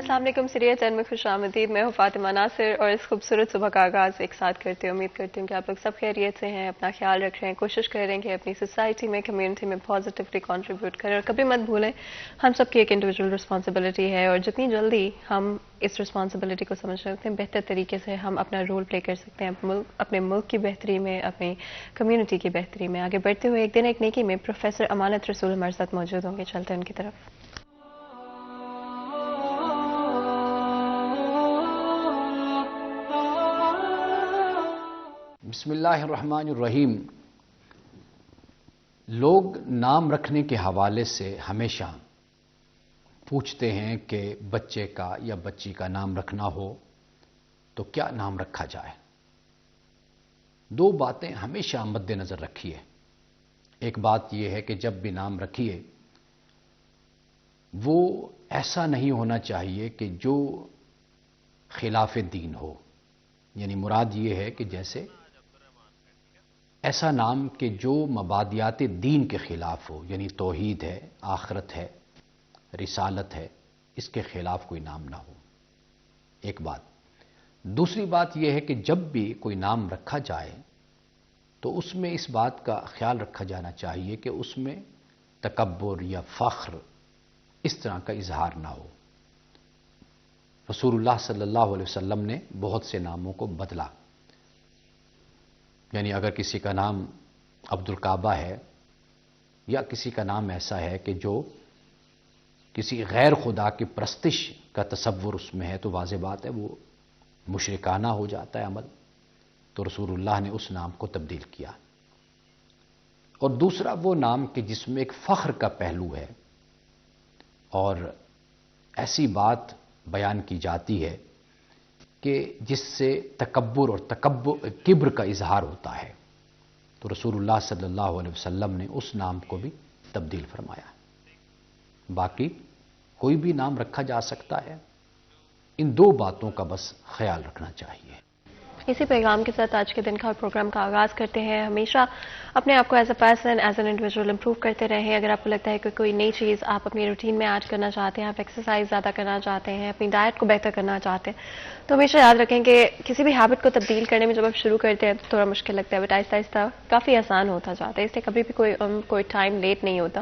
السلام علیکم، سیریل 10 میں خوش آمدید. میں ہوں فاطمہ ناصر اور اس خوبصورت صبح کا آغاز ایک ساتھ کرتے ہیں. امید کرتی ہوں کہ آپ لوگ سب خیریت سے ہیں، اپنا خیال رکھ رہے ہیں، کوشش کر رہے ہیں کہ اپنی سوسائٹی میں، کمیونٹی میں پازیٹیولی کنٹریبیوٹ کریں. اور کبھی مت بھولیں ہم سب کی ایک انڈیویجول رسپانسبلٹی ہے، اور جتنی جلدی ہم اس رسپانسبلٹی کو سمجھ سکتے ہیں، بہتر طریقے سے ہم اپنا رول پلے کر سکتے ہیں اپنے ملک کی بہتری میں، اپنی کمیونٹی کی بہتری میں. آگے بڑھتے ہوئے ایک دن ایک نیکی میں پروفیسر امانت رسول ہمارے ساتھ موجود ہوں گے. چلتے ہیں ان کی طرف. بسم اللہ الرحمن الرحیم. لوگ نام رکھنے کے حوالے سے ہمیشہ پوچھتے ہیں کہ بچے کا یا بچی کا نام رکھنا ہو تو کیا نام رکھا جائے. دو باتیں ہمیشہ مد نظر رکھیے. ایک بات یہ ہے کہ جب بھی نام رکھیے وہ ایسا نہیں ہونا چاہیے کہ جو خلاف دین ہو. یعنی مراد یہ ہے کہ جیسے ایسا نام کہ جو مبادیات دین کے خلاف ہو، یعنی توحید ہے، آخرت ہے، رسالت ہے، اس کے خلاف کوئی نام نہ ہو. ایک بات. دوسری بات یہ ہے کہ جب بھی کوئی نام رکھا جائے تو اس میں اس بات کا خیال رکھا جانا چاہیے کہ اس میں تکبر یا فخر اس طرح کا اظہار نہ ہو. رسول اللہ صلی اللہ علیہ وسلم نے بہت سے ناموں کو بدلا. یعنی اگر کسی کا نام عبد الکعبہ ہے یا کسی کا نام ایسا ہے کہ جو کسی غیر خدا کی پرستش کا تصور اس میں ہے تو واضح بات ہے وہ مشرکانہ ہو جاتا ہے عمل. تو رسول اللہ نے اس نام کو تبدیل کیا. اور دوسرا وہ نام کہ جس میں ایک فخر کا پہلو ہے اور ایسی بات بیان کی جاتی ہے کہ جس سے تکبر اور کبر کا اظہار ہوتا ہے. تو رسول اللہ صلی اللہ علیہ وسلم نے اس نام کو بھی تبدیل فرمایا. باقی کوئی بھی نام رکھا جا سکتا ہے. ان دو باتوں کا بس خیال رکھنا چاہیے. اسی پیغام کے ساتھ آج کے دن کا پروگرام کا آغاز کرتے ہیں. ہمیشہ اپنے آپ کو as a person, as an individual improve کرتے رہیں. اگر آپ کو لگتا ہے کہ کوئی نئی چیز آپ اپنی روٹین میں ایڈ کرنا چاہتے ہیں، آپ ایکسرسائز زیادہ کرنا چاہتے ہیں، اپنی ڈائٹ کو بہتر کرنا چاہتے ہیں، تو ہمیشہ یاد رکھیں کہ کسی بھی ہیبٹ کو تبدیل کرنے میں جب آپ شروع کرتے ہیں تو تھوڑا مشکل لگتا ہے، بٹ آہستہ آہستہ کافی آسان ہوتا جاتا ہے. اس لیے کبھی بھی کوئی ٹائم لیٹ نہیں ہوتا.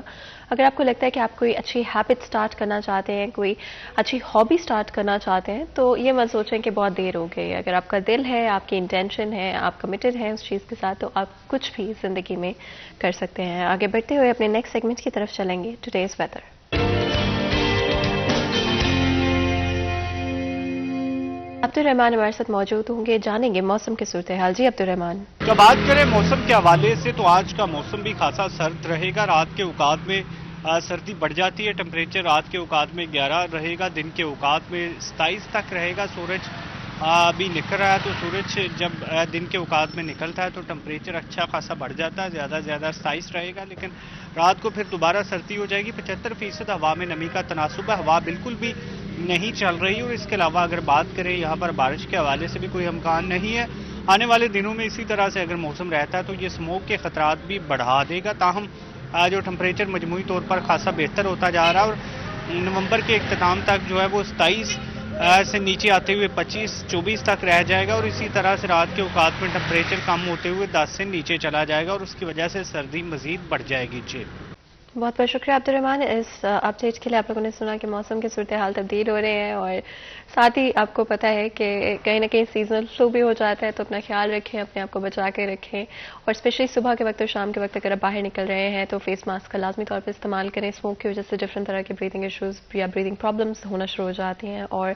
اگر آپ کو لگتا ہے کہ آپ کوئی اچھی ہیبٹ سٹارٹ کرنا چاہتے ہیں، کوئی اچھی ہابی سٹارٹ کرنا چاہتے ہیں، تو یہ مت سوچیں کہ بہت دیر ہو گئی. اگر آپ کا دل ہے، آپ کی انٹینشن ہے، آپ کمیٹڈ ہیں اس چیز کے ساتھ، تو آپ کچھ بھی زندگی میں کر سکتے ہیں. آگے بڑھتے ہوئے اپنے نیکسٹ سیگمنٹ کی طرف چلیں گے. Today's weather. عبد الرحمان ہمارے ساتھ موجود ہوں گے، جانیں گے موسم کی صورتحال. جی عبد الرحمان. جب بات کریں موسم کے حوالے سے تو آج کا موسم بھی خاصا سرد رہے گا. رات کے اوقات میں سردی بڑھ جاتی ہے. ٹمپریچر رات کے اوقات میں 11 رہے گا، دن کے اوقات میں 27 تک رہے گا. سورج ابھی نکل رہا ہے تو سورج جب دن کے اوقات میں نکلتا ہے تو ٹمپریچر اچھا خاصا بڑھ جاتا ہے، زیادہ سے زیادہ 27 رہے گا. لیکن رات کو پھر دوبارہ سردی ہو جائے گی. 75% ہوا میں نمی کا تناسب ہے، ہوا بالکل بھی نہیں چل رہی. اور اس کے علاوہ اگر بات کریں یہاں پر بارش کے حوالے سے بھی کوئی امکان نہیں ہے. آنے والے دنوں میں اسی طرح سے اگر موسم رہتا ہے تو یہ اسموک کے خطرات بھی بڑھا دے گا. تاہم جو ٹمپریچر مجموعی طور پر خاصا بہتر ہوتا جا رہا ہے اور نومبر کے اختتام تک جو ہے وہ 27 سے نیچے آتے ہوئے 25-24 تک رہ جائے گا. اور اسی طرح سے رات کے اوقات میں ٹمپریچر کم ہوتے ہوئے 10 سے نیچے چلا جائے گا اور اس کی وجہ سے سردی مزید بڑھ جائے گی. جی بہت بہت شکریہ عبد الرحمان اس اپڈیٹ کے لیے. آپ لوگوں نے سنا کہ موسم کی صورتحال تبدیل ہو رہے ہیں اور ساتھ ہی آپ کو پتہ ہے کہ کہیں نہ کہیں سیزنل فلو بھی ہو جاتا ہے. تو اپنا خیال رکھیں، اپنے آپ کو بچا کے رکھیں، اور اسپیشلی صبح کے وقت اور شام کے وقت اگر آپ باہر نکل رہے ہیں تو فیس ماسک کا لازمی طور پہ استعمال کریں. اسموک کی وجہ سے ڈفرنٹ طرح کے بریتھنگ ایشوز یا بریتھنگ پرابلمس ہونا شروع ہو جاتی ہیں. اور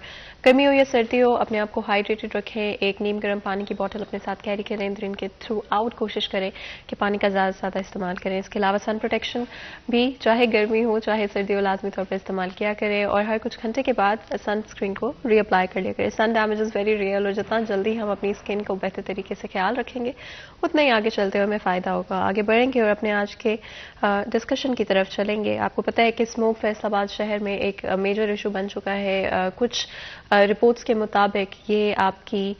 گرمی ہو یا سردی ہو اپنے آپ کو ہائیڈریٹڈ رکھیں. ایک نیم گرم پانی کی بوٹل اپنے ساتھ کیری کریں. دن کے تھرو آؤٹ کوشش کریں کہ پانی کا زیادہ سے زیادہ استعمال کریں. اس کے علاوہ سن پروٹیکشن بھی چاہے گرمی ہو چاہے سردی ہو لازمی طور پر استعمال کیا کریں. اور ہر کچھ گھنٹے کے بعد سن اسکرین کو ری اپلائی کر لیا کریں. سن ڈیمیج از ویری ریئل، اور جتنا جلدی ہم اپنی اسکن کو بہتر طریقے سے خیال رکھیں گے اتنا ہی آگے چلتے ہوئے ہمیں فائدہ ہوگا. آگے بڑھیں گے اور اپنے آج کے ڈسکشن کی طرف چلیں گے. آپ کو پتہ ہے کہ اسموک فیصل آباد شہر میں ایک میجر ایشو بن چکا ہے. کچھ رپورٹس کے مطابق یہ آپ کی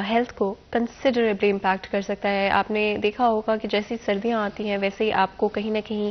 ہیلتھ کو کنسیڈریبلی امپیکٹ کر سکتا ہے. آپ نے دیکھا ہوگا کہ جیسی سردیاں آتی ہیں ویسے ہی آپ کو کہیں نہ کہیں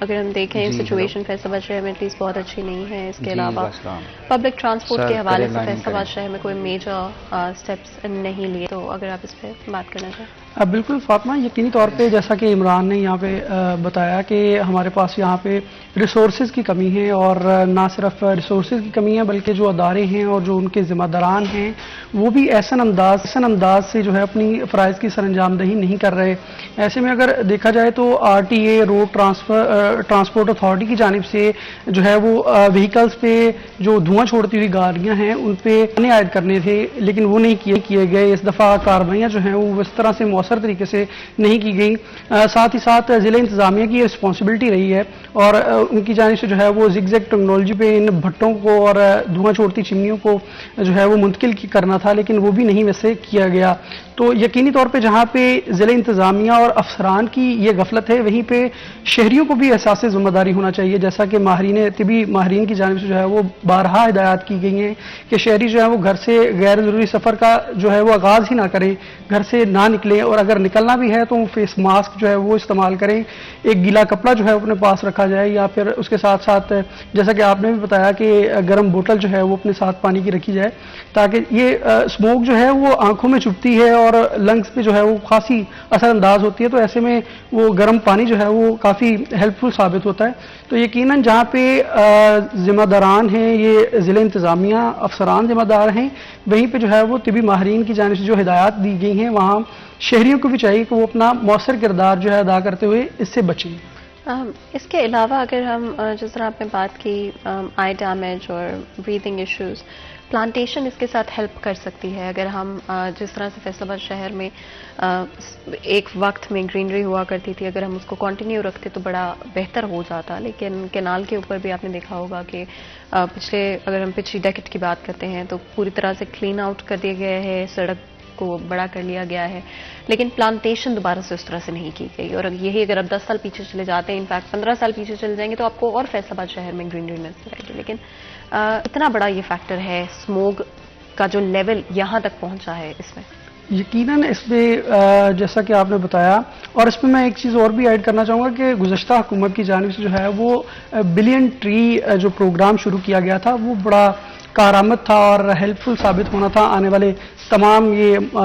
اگر ہم دیکھیں جی، سچویشن فیصل آباد شہر میں ایٹ لیسٹ بہت اچھی نہیں ہے. اس کے جی، علاوہ السلام. پبلک ٹرانسپورٹ سر، کے حوالے کریں سے لائن فیصل آباد کریں. شہر میں کوئی میجر اسٹیپس نہیں لیے, تو اگر آپ اس پہ بات کرنا چاہیں. بالکل فاطمہ, یقینی طور پہ جیسا کہ عمران نے یہاں پہ بتایا کہ ہمارے پاس یہاں پہ ریسورسز کی کمی ہے, اور نہ صرف ریسورسز کی کمی ہے بلکہ جو ادارے ہیں اور جو ان کے ذمہ داران ہیں وہ بھی ایسن انداز سے جو ہے اپنی فرائض کی سر انجام دہی نہیں کر رہے. ایسے میں اگر دیکھا جائے تو R T A road transport authority کی جانب سے جو ہے وہ وہیکلز پہ جو دھواں چھوڑتی ہوئی گاڑیاں ہیں ان پہ عائد کرنے تھے, لیکن وہ نہیں کیے گئے. اس دفعہ کارروائیاں جو ہیں وہ اس طرح سے مؤثر طریقے سے نہیں کی گئی. ساتھ ہی ساتھ ضلع انتظامیہ کی رسپانسبلٹی رہی ہے اور ان کی جانب سے جو ہے وہ زگ زیگ ٹیکنالوجی پہ ان بھٹوں کو اور دھواں چھوڑتی چمنیوں کو جو ہے وہ منتقل کرنا تھا, لیکن وہ بھی نہیں ویسے کیا گیا. تو یقینی طور پہ جہاں پہ ضلع انتظامیہ اور افسران کی یہ غفلت ہے وہیں پہ شہریوں کو بھی احساس ذمہ داری ہونا چاہیے, جیسا کہ طبی ماہرین کی جانب سے جو ہے وہ بارہا ہدایات کی گئی ہیں کہ شہری جو ہے وہ گھر سے غیر ضروری سفر کا جو ہے وہ آغاز ہی نہ کریں, گھر سے نہ نکلیں, اور اگر نکلنا بھی ہے تو فیس ماسک جو ہے وہ استعمال کریں, ایک گیلا کپڑا جو ہے اپنے پاس رکھا جائے, یا پھر اس کے ساتھ ساتھ جیسا کہ آپ نے بھی بتایا کہ گرم بوتل جو ہے وہ اپنے ساتھ پانی کی رکھی جائے, تاکہ یہ اسموک جو ہے وہ آنکھوں میں چبھتی ہے اور لنگس پہ جو ہے وہ خاصی اثر انداز ہوتی ہے. تو ایسے میں وہ گرم پانی جو ہے وہ کافی ہیلپ فل ثابت ہوتا ہے. تو یقیناً جہاں پہ ذمہ داران ہیں یہ ضلع انتظامیہ افسران ذمہ دار ہیں, وہیں پہ جو ہے وہ طبی ماہرین کی جانب سے جو ہدایات دی گئی ہیں وہاں شہریوں کو بھی چاہیے کہ وہ اپنا مؤثر کردار جو ہے ادا کرتے ہوئے اس سے بچیں. اس کے علاوہ اگر ہم جس طرح آپ نے بات کی آئی ڈیمیج اور بریتھنگ ایشوز, پلانٹیشن اس کے ساتھ ہیلپ کر سکتی ہے. اگر ہم جس طرح سے فیصل آباد شہر میں ایک وقت میں گرینری ہوا کرتی تھی, اگر ہم اس کو کنٹینیو رکھتے تو بڑا بہتر ہو جاتا, لیکن کینال کے اوپر بھی آپ نے دیکھا ہوگا کہ اگر ہم پچھلی ڈیکیڈ کی بات کرتے ہیں تو پوری طرح سے کلین آؤٹ کر دیا گیا ہے, سڑک کو بڑا کر لیا گیا ہے, لیکن پلانٹیشن دوبارہ سے اس طرح سے نہیں کی گئی. اور یہی اگر آپ 10 سال پیچھے چلے جاتے ہیں, انفیکٹ 15 سال پیچھے چلے جائیں گے تو آپ کو اور فیصل آباد شہر میں گرینری نظر آئے گی. لیکن اتنا بڑا یہ فیکٹر ہے اسموگ کا جو لیول یہاں تک پہنچا ہے اس میں. یقیناً اس میں جیسا کہ آپ نے بتایا, اور اس میں ایک چیز اور بھی ایڈ کرنا چاہوں گا کہ گزشتہ حکومت کی جانب سے جو ہے وہ بلین ٹری جو پروگرام شروع کیا گیا تھا وہ بڑا کارآمد تھا اور ہیلپ فل ثابت ہونا تھا آنے والے تمام یہ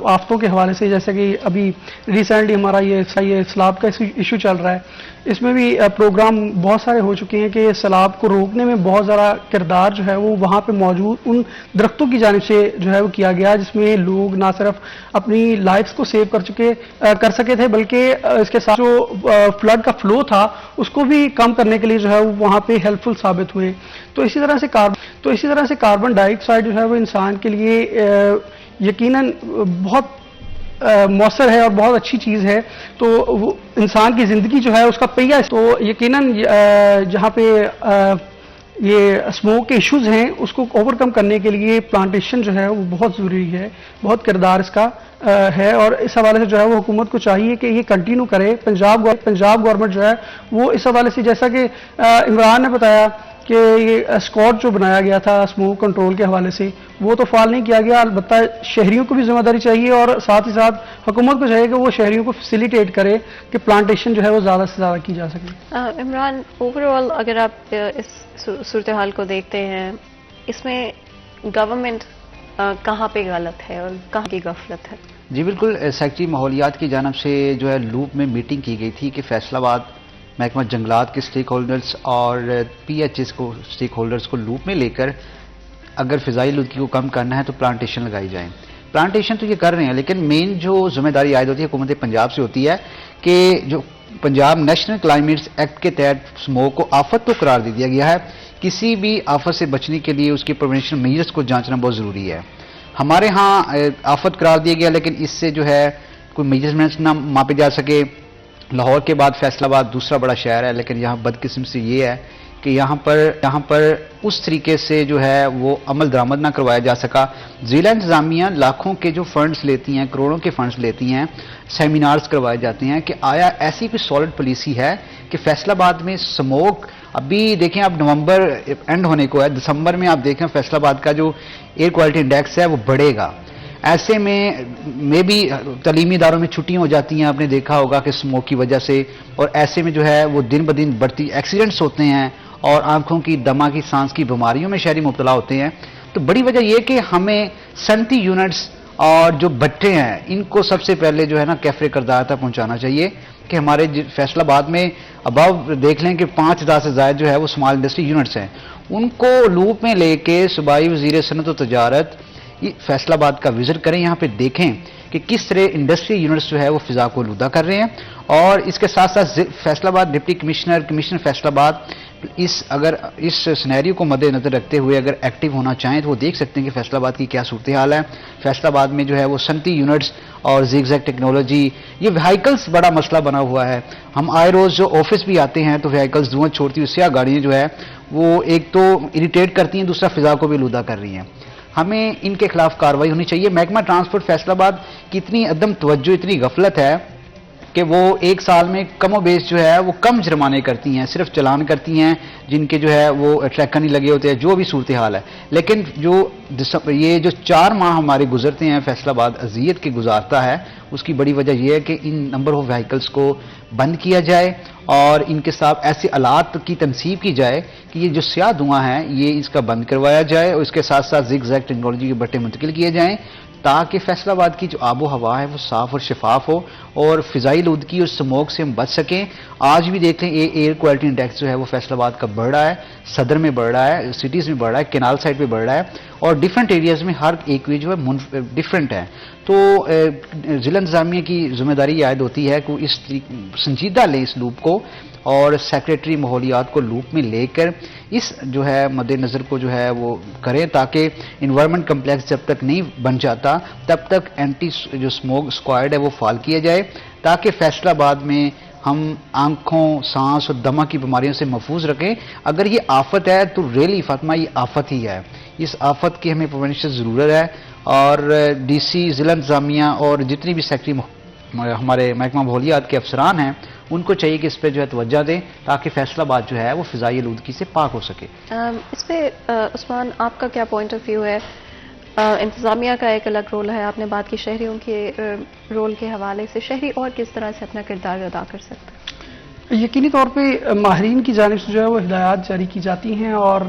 آفتوں کے حوالے سے. جیسے کہ ابھی ریسنٹلی ہمارا یہ سیلاب کا ایشو چل رہا ہے, اس میں بھی پروگرام بہت سارے ہو چکے ہیں کہ سیلاب کو روکنے میں بہت زیادہ کردار جو ہے وہ وہاں پہ موجود ان درختوں کی جانب سے جو ہے وہ کیا گیا, جس میں لوگ نہ صرف اپنی لائفز کو سیو کر سکے تھے بلکہ اس کے ساتھ جو فلڈ کا فلو تھا اس کو بھی کم کرنے کے لیے جو ہے وہ وہاں پہ ہیلپ فل ثابت ہوئے. تو اسی طرح سے کاربن ڈائی آکسائڈ جو ہے وہ انسان کے لیے یقیناً بہت مؤثر ہے اور بہت اچھی چیز ہے. تو وہ انسان کی زندگی جو ہے اس کا پہیہ, تو یقیناً جہاں پہ یہ اسموک کے ایشوز ہیں اس کو اوور کم کرنے کے لیے پلانٹیشن جو ہے وہ بہت ضروری ہے, بہت کردار اس کا ہے. اور اس حوالے سے جو ہے وہ حکومت کو چاہیے کہ یہ کنٹینیو کرے. پنجاب گورنمنٹ جو ہے وہ اس حوالے سے, جیسا کہ عمران نے بتایا کہ یہ اسکواڈ جو بنایا گیا تھا اسموک کنٹرول کے حوالے سے وہ تو فعال نہیں کیا گیا. البتہ شہریوں کو بھی ذمہ داری چاہیے اور ساتھ ہی ساتھ حکومت کو چاہیے کہ وہ شہریوں کو فیسیلیٹیٹ کرے کہ پلانٹیشن جو ہے وہ زیادہ سے زیادہ کی جا سکے. عمران, اوور آل اگر آپ اس صورتحال کو دیکھتے ہیں, اس میں گورنمنٹ کہاں پہ غلط ہے اور کہاں کی غفلت ہے؟ جی بالکل, سیکٹری ماحولیات کی جانب سے جو ہے لوپ میں میٹنگ کی گئی تھی کہ فیصل آباد محکمہ جنگلات کے سٹیک ہولڈرز اور پی ایچ ایس کو سٹیک ہولڈرز کو لوپ میں لے کر اگر فضائی آلودگی کو کم کرنا ہے تو پلانٹیشن لگائی جائیں. پلانٹیشن تو یہ کر رہے ہیں, لیکن مین جو ذمہ داری عائد ہوتی ہے حکومت پنجاب سے ہوتی ہے کہ جو پنجاب نیشنل کلائمیٹس ایکٹ کے تحت اسموک کو آفت تو قرار دے دیا گیا ہے, کسی بھی آفت سے بچنے کے لیے اس کی پریونشن میجرز کو جانچنا بہت ضروری ہے. ہمارے ہاں آفت قرار دیا گیا لیکن اس سے جو ہے کوئی میجرمنٹس نہ ماپے جا سکے. لاہور کے بعد فیصل آباد دوسرا بڑا شہر ہے, لیکن یہاں بدقسمتی یہ ہے کہ یہاں پر اس طریقے سے جو ہے وہ عمل درآمد نہ کروایا جا سکا. ضلع انتظامیہ لاکھوں کے جو فنڈز لیتی ہیں, کروڑوں کے فنڈز لیتی ہیں, سیمینارز کروائے جاتے ہیں کہ آیا ایسی کوئی سالڈ پالیسی ہے کہ فیصل آباد میں اسموک, ابھی دیکھیں اب نومبر اینڈ ہونے کو ہے, دسمبر میں آپ دیکھیں فیصل آباد کا جو ایئر کوالٹی انڈیکس ہے وہ بڑھے گا. ایسے میں بھی تعلیمی اداروں میں چھٹیاں ہو جاتی ہیں، آپ نے دیکھا ہوگا کہ اسموک کی وجہ سے، اور ایسے میں جو ہے وہ دن بدن بڑھتی ایکسیڈنٹس ہوتے ہیں اور آنکھوں کی، دمہ کی، سانس کی بیماریوں میں شہری مبتلا ہوتے ہیں. تو بڑی وجہ یہ کہ ہمیں صنعتی یونٹس اور جو بٹے ہیں ان کو سب سے پہلے جو ہے نا کیفر کردار تک پہنچانا چاہیے کہ ہمارے فیصل آباد میں اباؤ دیکھ لیں کہ 5000 سے زائد جو ہے وہ اسمال انڈسٹری یونٹس ہیں. ان کو لوپ میں لے کے صوبائی وزیر صنعت و تجارت فیصل آباد کا وزٹ کریں، یہاں پہ دیکھیں کہ کس طرح انڈسٹری یونٹس جو ہے وہ فضا کو آلودہ کر رہے ہیں. اور اس کے ساتھ ساتھ فیصل آباد ڈپٹی کمشنر فیصل آباد اگر اس سینیریو کو مد نظر رکھتے ہوئے اگر ایکٹیو ہونا چاہیں تو وہ دیکھ سکتے ہیں کہ فیصل آباد کی کیا صورتحال ہے. فیصل آباد میں جو ہے وہ صنعتی یونٹس اور زیگ زیگ ٹیکنالوجی، یہ وہیکلز بڑا مسئلہ بنا ہوا ہے. ہم آئے روز جو آفس بھی آتے ہیں تو وہیکلز دھواں چھوڑتی ہوئی سیاہ گاڑیاں جو ہے وہ ایک تو اریٹیٹ کرتی ہیں، دوسرا فضا کو بھی آلودہ کر رہی ہیں. ہمیں ان کے خلاف کارروائی ہونی چاہیے. محکمہ ٹرانسپورٹ فیصل آباد کی اتنی عدم توجہ، اتنی غفلت ہے کہ وہ ایک سال میں کم و بیش جو ہے وہ کم جرمانے کرتی ہیں، صرف چلان کرتی ہیں جن کے جو ہے وہ ٹریکر نہیں لگے ہوتے ہیں، جو بھی صورتحال ہے. لیکن یہ جو 4 ماہ ہمارے گزرتے ہیں فیصل آباد اذیت کے گزارتا ہے، اس کی بڑی وجہ یہ ہے کہ ان نمبر آف وہیکلز کو بند کیا جائے اور ان کے ساتھ ایسے آلات کی تنصیب کی جائے کہ یہ جو سیاہ دھواں ہے یہ اس کا بند کروایا جائے، اور اس کے ساتھ ساتھ زگ زیگ ٹیکنالوجی کے بٹے منتقل کیے جائیں تاکہ فیصل آباد کی جو آب و ہوا ہے وہ صاف اور شفاف ہو اور فضائی آلودگی اور اسموگ سے ہم بچ سکیں. آج بھی دیکھ لیں ایئر کوالٹی انڈیکس جو ہے وہ فیصل آباد کا بڑھ رہا ہے، صدر میں بڑھ رہا ہے، سٹیز میں بڑھ رہا ہے، کینال سائڈ پہ بڑھ رہا ہے، اور ڈیفرنٹ ایریاز میں ہر ایک جو ہے ڈیفرنٹ ہے. تو ضلع انتظامیہ کی ذمہ داری عائد ہوتی ہے کہ اس سنجیدہ لیں اس لوپ کو اور سیکریٹری ماحولیات کو لوپ میں لے کر اس جو ہے مد نظر کو جو ہے وہ کریں تاکہ انوائرمنٹ کمپلیکس جب تک نہیں بن جاتا تب تک اینٹی جو اسموگ اسکواڈ ہے وہ فعال کیا جائے تاکہ فیصل آباد میں ہم آنکھوں، سانس اور دمہ کی بیماریوں سے محفوظ رکھیں. اگر یہ آفت ہے تو ریلی فاطمہ یہ آفت ہی ہے. اس آفت کی ہمیں پریونشن ضرورت ہے اور ڈی سی، ضلع انتظامیہ اور جتنی بھی سیکٹری ہمارے محکمہ ماحولیات کے افسران ہیں ان کو چاہیے کہ اس پہ جو ہے توجہ دیں تاکہ فیصل آباد جو ہے وہ فضائی آلودگی سے پاک ہو سکے. اس پہ عثمان آپ کا کیا پوائنٹ آف ویو ہے؟ انتظامیہ کا ایک الگ رول ہے، آپ نے بات کی شہریوں کے رول کے حوالے سے، شہری اور کس طرح سے اپنا کردار ادا کر سکتے ہیں؟ یقینی طور پہ ماہرین کی جانب سے جو ہے وہ ہدایات جاری کی جاتی ہیں اور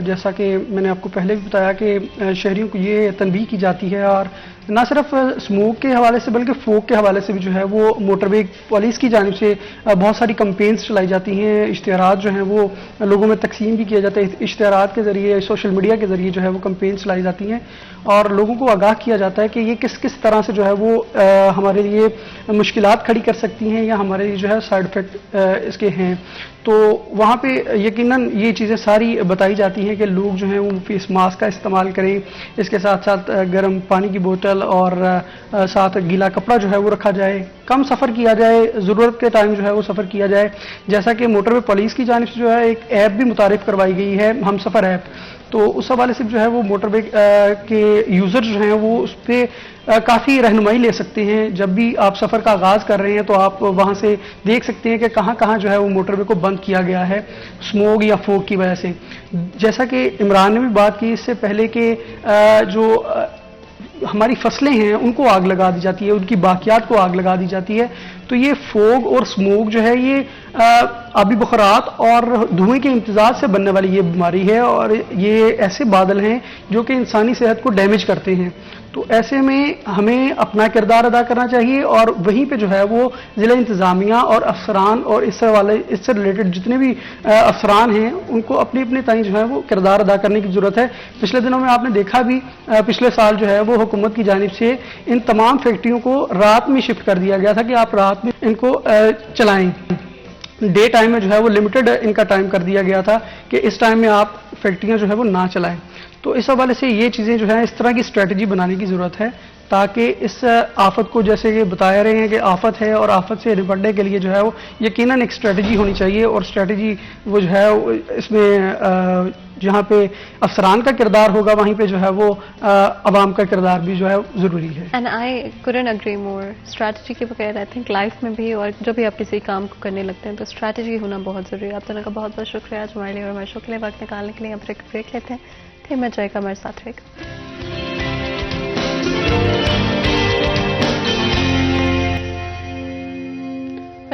جیسا کہ میں نے آپ کو پہلے بھی بتایا کہ شہریوں کو یہ تنبیہ کی جاتی ہے، اور نہ صرف اسموک کے حوالے سے بلکہ فوگ کے حوالے سے بھی جو ہے وہ موٹر وے پولیس کی جانب سے بہت ساری کمپینز چلائی جاتی ہیں، اشتہارات جو ہیں وہ لوگوں میں تقسیم بھی کیا جاتا ہے، اشتہارات کے ذریعے، سوشل میڈیا کے ذریعے جو ہے وہ کمپینز چلائی جاتی ہیں اور لوگوں کو آگاہ کیا جاتا ہے کہ یہ کس کس طرح سے جو ہے وہ ہمارے لیے مشکلات کھڑی کر سکتی ہیں یا ہمارے لیے جو ہے سائیڈ افیکٹ اس کے ہیں. تو وہاں پہ یقیناً یہ چیزیں ساری بتائی جاتی ہیں کہ لوگ جو ہیں وہ فیس ماسک کا استعمال کریں، اس کے ساتھ ساتھ گرم پانی کی بوتل اور ساتھ گیلا کپڑا جو ہے وہ رکھا جائے، کم سفر کیا جائے، ضرورت کے ٹائم جو ہے وہ سفر کیا جائے. جیسا کہ موٹر وے پولیس کی جانب سے جو ہے ایک ایپ بھی متعارف کروائی گئی ہے، ہم سفر ایپ، تو اس حوالے سے جو ہے وہ موٹر وے کے یوزر جو ہیں وہ اس پہ کافی رہنمائی لے سکتے ہیں. جب بھی آپ سفر کا آغاز کر رہے ہیں تو آپ وہاں سے دیکھ سکتے ہیں کہ کہاں کہاں جو ہے وہ موٹر وے کو بند کیا گیا ہے اسموگ یا فوگ کی وجہ سے. جیسا کہ عمران نے بھی بات کی اس سے پہلے کہ جو ہماری فصلیں ہیں ان کو آگ لگا دی جاتی ہے، ان کی باقیات کو آگ لگا دی جاتی ہے، تو یہ فوگ اور اسموگ جو ہے یہ آبی بخارات اور دھوئیں کے امتزاج سے بننے والی یہ بیماری ہے اور یہ ایسے بادل ہیں جو کہ انسانی صحت کو ڈیمیج کرتے ہیں. تو ایسے میں ہمیں اپنا کردار ادا کرنا چاہیے اور وہیں پہ جو ہے وہ ضلع انتظامیہ اور افسران اور اس سے ریلیٹڈ جتنے بھی افسران ہیں ان کو اپنے اپنے تئیں جو ہے وہ کردار ادا کرنے کی ضرورت ہے. پچھلے دنوں میں آپ نے دیکھا بھی، پچھلے سال جو ہے وہ حکومت کی جانب سے ان تمام فیکٹریوں کو رات میں شفٹ کر دیا گیا تھا کہ آپ رات میں ان کو چلائیں. ڈے ٹائم میں جو ہے وہ لمیٹڈ ان کا ٹائم کر دیا گیا تھا کہ اس ٹائم میں آپ فیکٹریاں جو ہے وہ نہ چلائیں. تو اس حوالے سے یہ چیزیں جو ہیں اس طرح کی اسٹریٹجی بنانے کی ضرورت ہے تاکہ اس آفت کو، جیسے کہ بتا رہے ہیں کہ آفت ہے اور آفت سے نپٹنے کے لیے جو ہے وہ یقیناً ایک اسٹریٹجی ہونی چاہیے اور اسٹریٹجی وہ جو ہے اس میں جہاں پہ افسران کا کردار ہوگا وہیں پہ جو ہے وہ عوام کا کردار بھی جو ہے ضروری ہے. And I couldn't agree more. Strategy کے بغیر آئی تھنک لائف میں بھی اور جب بھی آپ کسی کام کو کرنے لگتے ہیں تو اسٹریٹجی ہونا بہت ضروری ہے. آپ دونوں کا بہت بہت شکریہ آج ہمارے لیے اور ہمارے شو کے لیے وقت نکالنے کے لیے. ہم بریک لیتے ہیں، پھر میں جائے گا ہمارے ساتھ رہے گا.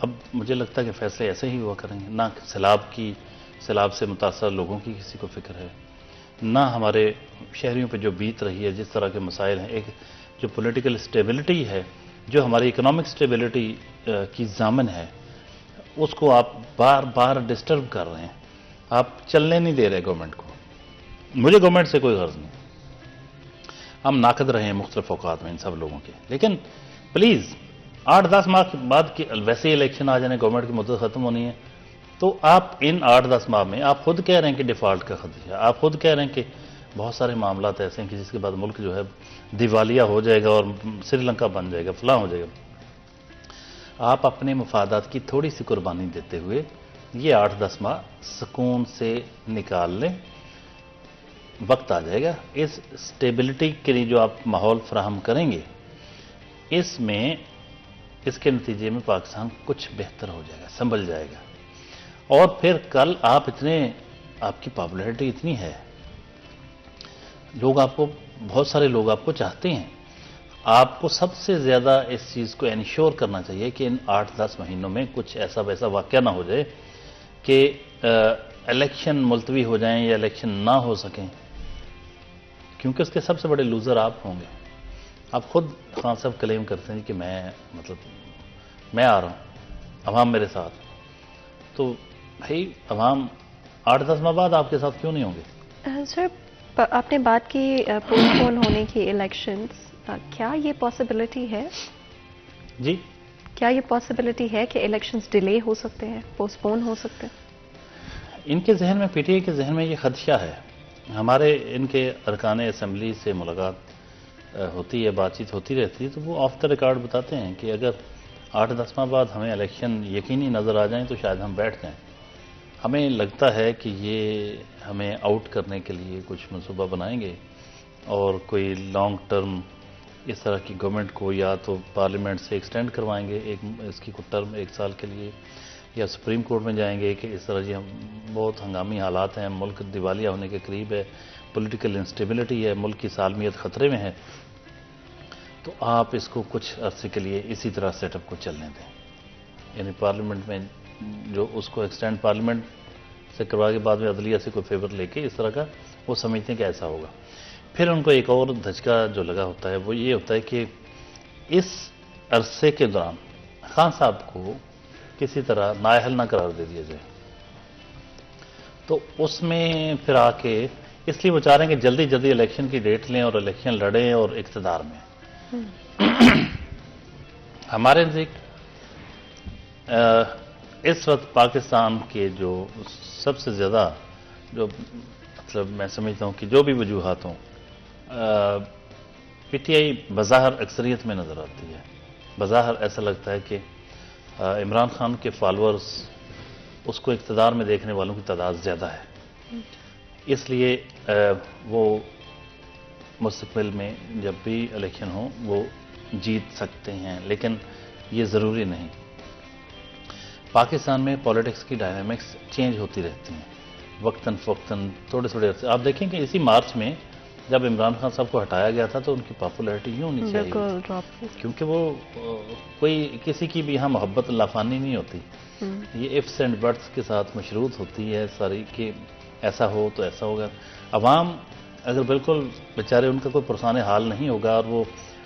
اب مجھے لگتا ہے کہ فیصلے ایسے ہی ہوا کریں گے. نہ سیلاب سے متاثر لوگوں کی کسی کو فکر ہے، نہ ہمارے شہریوں پہ جو بیت رہی ہے، جس طرح کے مسائل ہیں. ایک جو پولیٹیکل اسٹیبلٹی ہے، جو ہماری اکنامک اسٹیبلٹی کی ضامن ہے، اس کو آپ بار بار ڈسٹرب کر رہے ہیں. آپ چلنے نہیں دے رہے گورنمنٹ کو. مجھے گورنمنٹ سے کوئی غرض نہیں، ہم ناقد رہے ہیں مختلف اوقات میں ان سب لوگوں کے، لیکن پلیز 8-10 ماہ کے بعد کی ویسے ہی الیکشن آ جانے، گورنمنٹ کی مدت ختم ہونی ہے، تو آپ ان 8-10 ماہ میں آپ خود کہہ رہے ہیں کہ ڈیفالٹ کا خدشہ، آپ خود کہہ رہے ہیں کہ بہت سارے معاملات ایسے ہیں کہ جس کے بعد ملک جو ہے دیوالیہ ہو جائے گا اور سری لنکا بن جائے گا، فلاں ہو جائے گا. آپ اپنے مفادات کی تھوڑی سی قربانی دیتے ہوئے یہ 8-10 ماہ سکون سے نکال لیں. وقت آ جائے گا اس سٹیبلٹی کے لیے جو آپ ماحول فراہم کریں گے، اس کے نتیجے میں پاکستان کچھ بہتر ہو جائے گا، سنبھل جائے گا. اور پھر کل آپ کی پاپولیرٹی اتنی ہے، بہت سارے لوگ آپ کو چاہتے ہیں. آپ کو سب سے زیادہ اس چیز کو انشور کرنا چاہیے کہ ان 8-10 مہینوں میں کچھ ایسا ویسا واقعہ نہ ہو جائے کہ الیکشن ملتوی ہو جائیں یا الیکشن نہ ہو سکیں، کیونکہ اس کے سب سے بڑے لوزر آپ ہوں گے. آپ خود خان صاحب کلیم کرتے ہیں کہ میں آ رہا ہوں، عوام میرے ساتھ. تو بھائی عوام 8-10 ماہ بعد آپ کے ساتھ کیوں نہیں ہوں گے؟ سر، آپ نے بات کی پوسٹ پون ہونے کی الیکشنز، کیا یہ پاسبلٹی ہے؟ جی، کیا یہ پاسبلٹی ہے کہ الیکشنز ڈیلے ہو سکتے ہیں، پوسٹ پون ہو سکتے ہیں؟ ان کے ذہن میں، پی ٹی آئی کے ذہن میں یہ خدشہ ہے. ہمارے ان کے ارکان اسمبلی سے ملاقات ہوتی ہے، بات چیت ہوتی رہتی ہے، تو وہ آف دا ریکارڈ بتاتے ہیں کہ اگر 8-10 ماہ بعد ہمیں الیکشن یقینی نظر آ جائیں تو شاید ہم بیٹھ جائیں. ہمیں لگتا ہے کہ یہ ہمیں آؤٹ کرنے کے لیے کچھ منصوبہ بنائیں گے اور کوئی لانگ ٹرم اس طرح کی گورنمنٹ کو یا تو پارلیمنٹ سے ایکسٹینڈ کروائیں گے اس کی ٹرم 1 سال کے لیے، یا سپریم کورٹ میں جائیں گے کہ اس طرح جی ہم بہت ہنگامی حالات ہیں، ملک دیوالیہ ہونے کے قریب ہے، پولیٹیکل انسٹیبلٹی ہے، ملک کی سالمیت خطرے میں ہے، تو آپ اس کو کچھ عرصے کے لیے اسی طرح سیٹ اپ کو چلنے دیں. یعنی پارلیمنٹ میں جو اس کو ایکسٹینڈ پارلیمنٹ سے کروا کے بعد میں عدلیہ سے کوئی فیور لے کے اس طرح کا وہ سمجھتے ہیں کہ ایسا ہوگا. پھر ان کو ایک اور دھچکا جو لگا ہوتا ہے وہ یہ ہوتا ہے کہ اس عرصے کے دوران خان صاحب کو کسی طرح نااہل نہ قرار دے دیا جائے. تو اس میں پھر آ کے اس لیے وہ چاہ رہے ہیں کہ جلدی جلدی الیکشن کی ڈیٹ لیں اور الیکشن لڑیں اور اقتدار میں. ہمارے نزدیک اس وقت پاکستان کے جو سب سے زیادہ جو مطلب میں سمجھتا ہوں کہ جو بھی وجوہات ہوں، پی ٹی آئی بظاہر اکثریت میں نظر آتی ہے. بظاہر ایسا لگتا ہے کہ عمران خان کے فالورز، اس کو اقتدار میں دیکھنے والوں کی تعداد زیادہ ہے، اس لیے وہ مستقبل میں جب بھی الیکشن ہو وہ جیت سکتے ہیں. لیکن یہ ضروری نہیں. پاکستان میں پولیٹکس کی ڈائنامکس چینج ہوتی رہتی ہیں وقتاً فوقتاً، تھوڑے عرصے. آپ دیکھیں کہ اسی مارچ میں جب عمران خان صاحب کو ہٹایا گیا تھا تو ان کی پاپولیرٹی یوں نیچے آئی، کیونکہ وہ کوئی کسی کی بھی یہاں محبت لافانی نہیں ہوتی. یہ ifs اینڈ بٹس کے ساتھ مشروط ہوتی ہے ساری کہ ایسا ہو تو ایسا ہوگا. عوام اگر بالکل بیچارے ان کا کوئی پرسان حال نہیں ہوگا اور وہ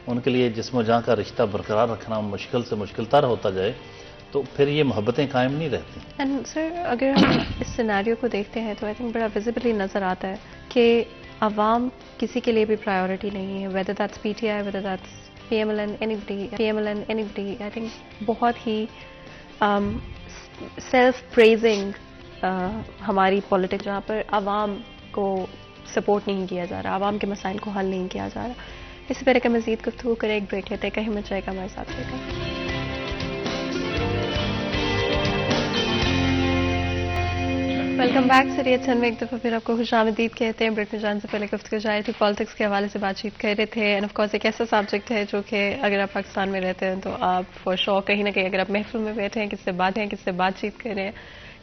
ان کے لیے جسم و جاں کا رشتہ برقرار رکھنا مشکل سے مشکل تر ہوتا جائے تو پھر یہ محبتیں قائم نہیں رہتی. اینڈ سر، اگر ہم اس سیناریو کو دیکھتے ہیں تو آئی تھنک بڑا ویزیبلی نظر آتا ہے کہ عوام کسی کے لیے بھی پرائیورٹی نہیں ہے، whether that's P T I, whether that's P M L N, anybody. I think بہت ہی سیلف پریزنگ ہماری پولیٹکس، جہاں پر عوام کو سپورٹ نہیں کیا جا رہا، عوام کے مسائل کو حل نہیں کیا جا رہا. اسی طرح کا مزید گفتگو کریں، ایک بریک لیتے ہیں، کہیں مت جائے گا ہمارے ساتھ رہے گا. Welcome back. سریت سن میں ایک دفعہ پھر آپ کو خوش آمدید کہتے ہیں. بریک میں جان سے پہلے گفتگو جاری تھی، پالیٹکس کے حوالے سے بات چیت کر رہے تھے. اینڈ آف کورس ایک ایسا سبجیکٹ ہے جو کہ اگر آپ پاکستان میں رہتے ہیں تو آپ فور شور کہیں نہ کہیں اگر آپ محفل میں بیٹھے ہیں، کس سے بات چیت کر رہے ہیں،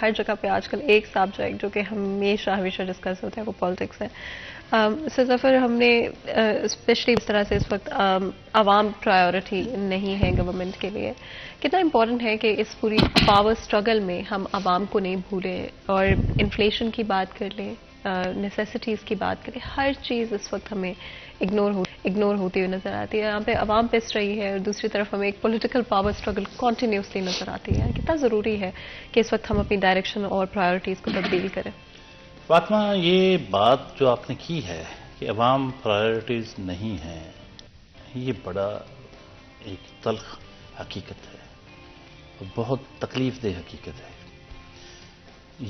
ہر جگہ پہ آج کل ایک سبجیکٹ جو کہ ہمیشہ ڈسکس ہوتا ہے وہ پالیٹکس ہے. سر ظفر، ہم نے اسپیشلی اس طرح سے اس وقت عوام پرائیورٹی نہیں ہے گورنمنٹ کے لیے. کتنا امپورٹنٹ ہے کہ اس پوری پاور اسٹرگل میں ہم عوام کو نہیں بھولیں اور انفلیشن کی بات کر لیں، نیسیسٹیز کی بات کریں، ہر چیز اس وقت ہمیں اگنور ہوتی ہوئی نظر آتی ہے. یہاں پہ عوام پس رہی ہے اور دوسری طرف ہمیں ایک پولیٹیکل پاور اسٹرگل کنٹینیوسلی نظر آتی ہے. کتنا ضروری ہے کہ اس وقت ہم اپنی ڈائریکشن اور پرائیورٹیز کو تبدیل کریں؟ فاطمہ، یہ بات جو آپ نے کی ہے کہ عوام پرائیورٹیز نہیں ہیں، یہ بڑا ایک تلخ حقیقت ہے اور بہت تکلیف دہ حقیقت ہے.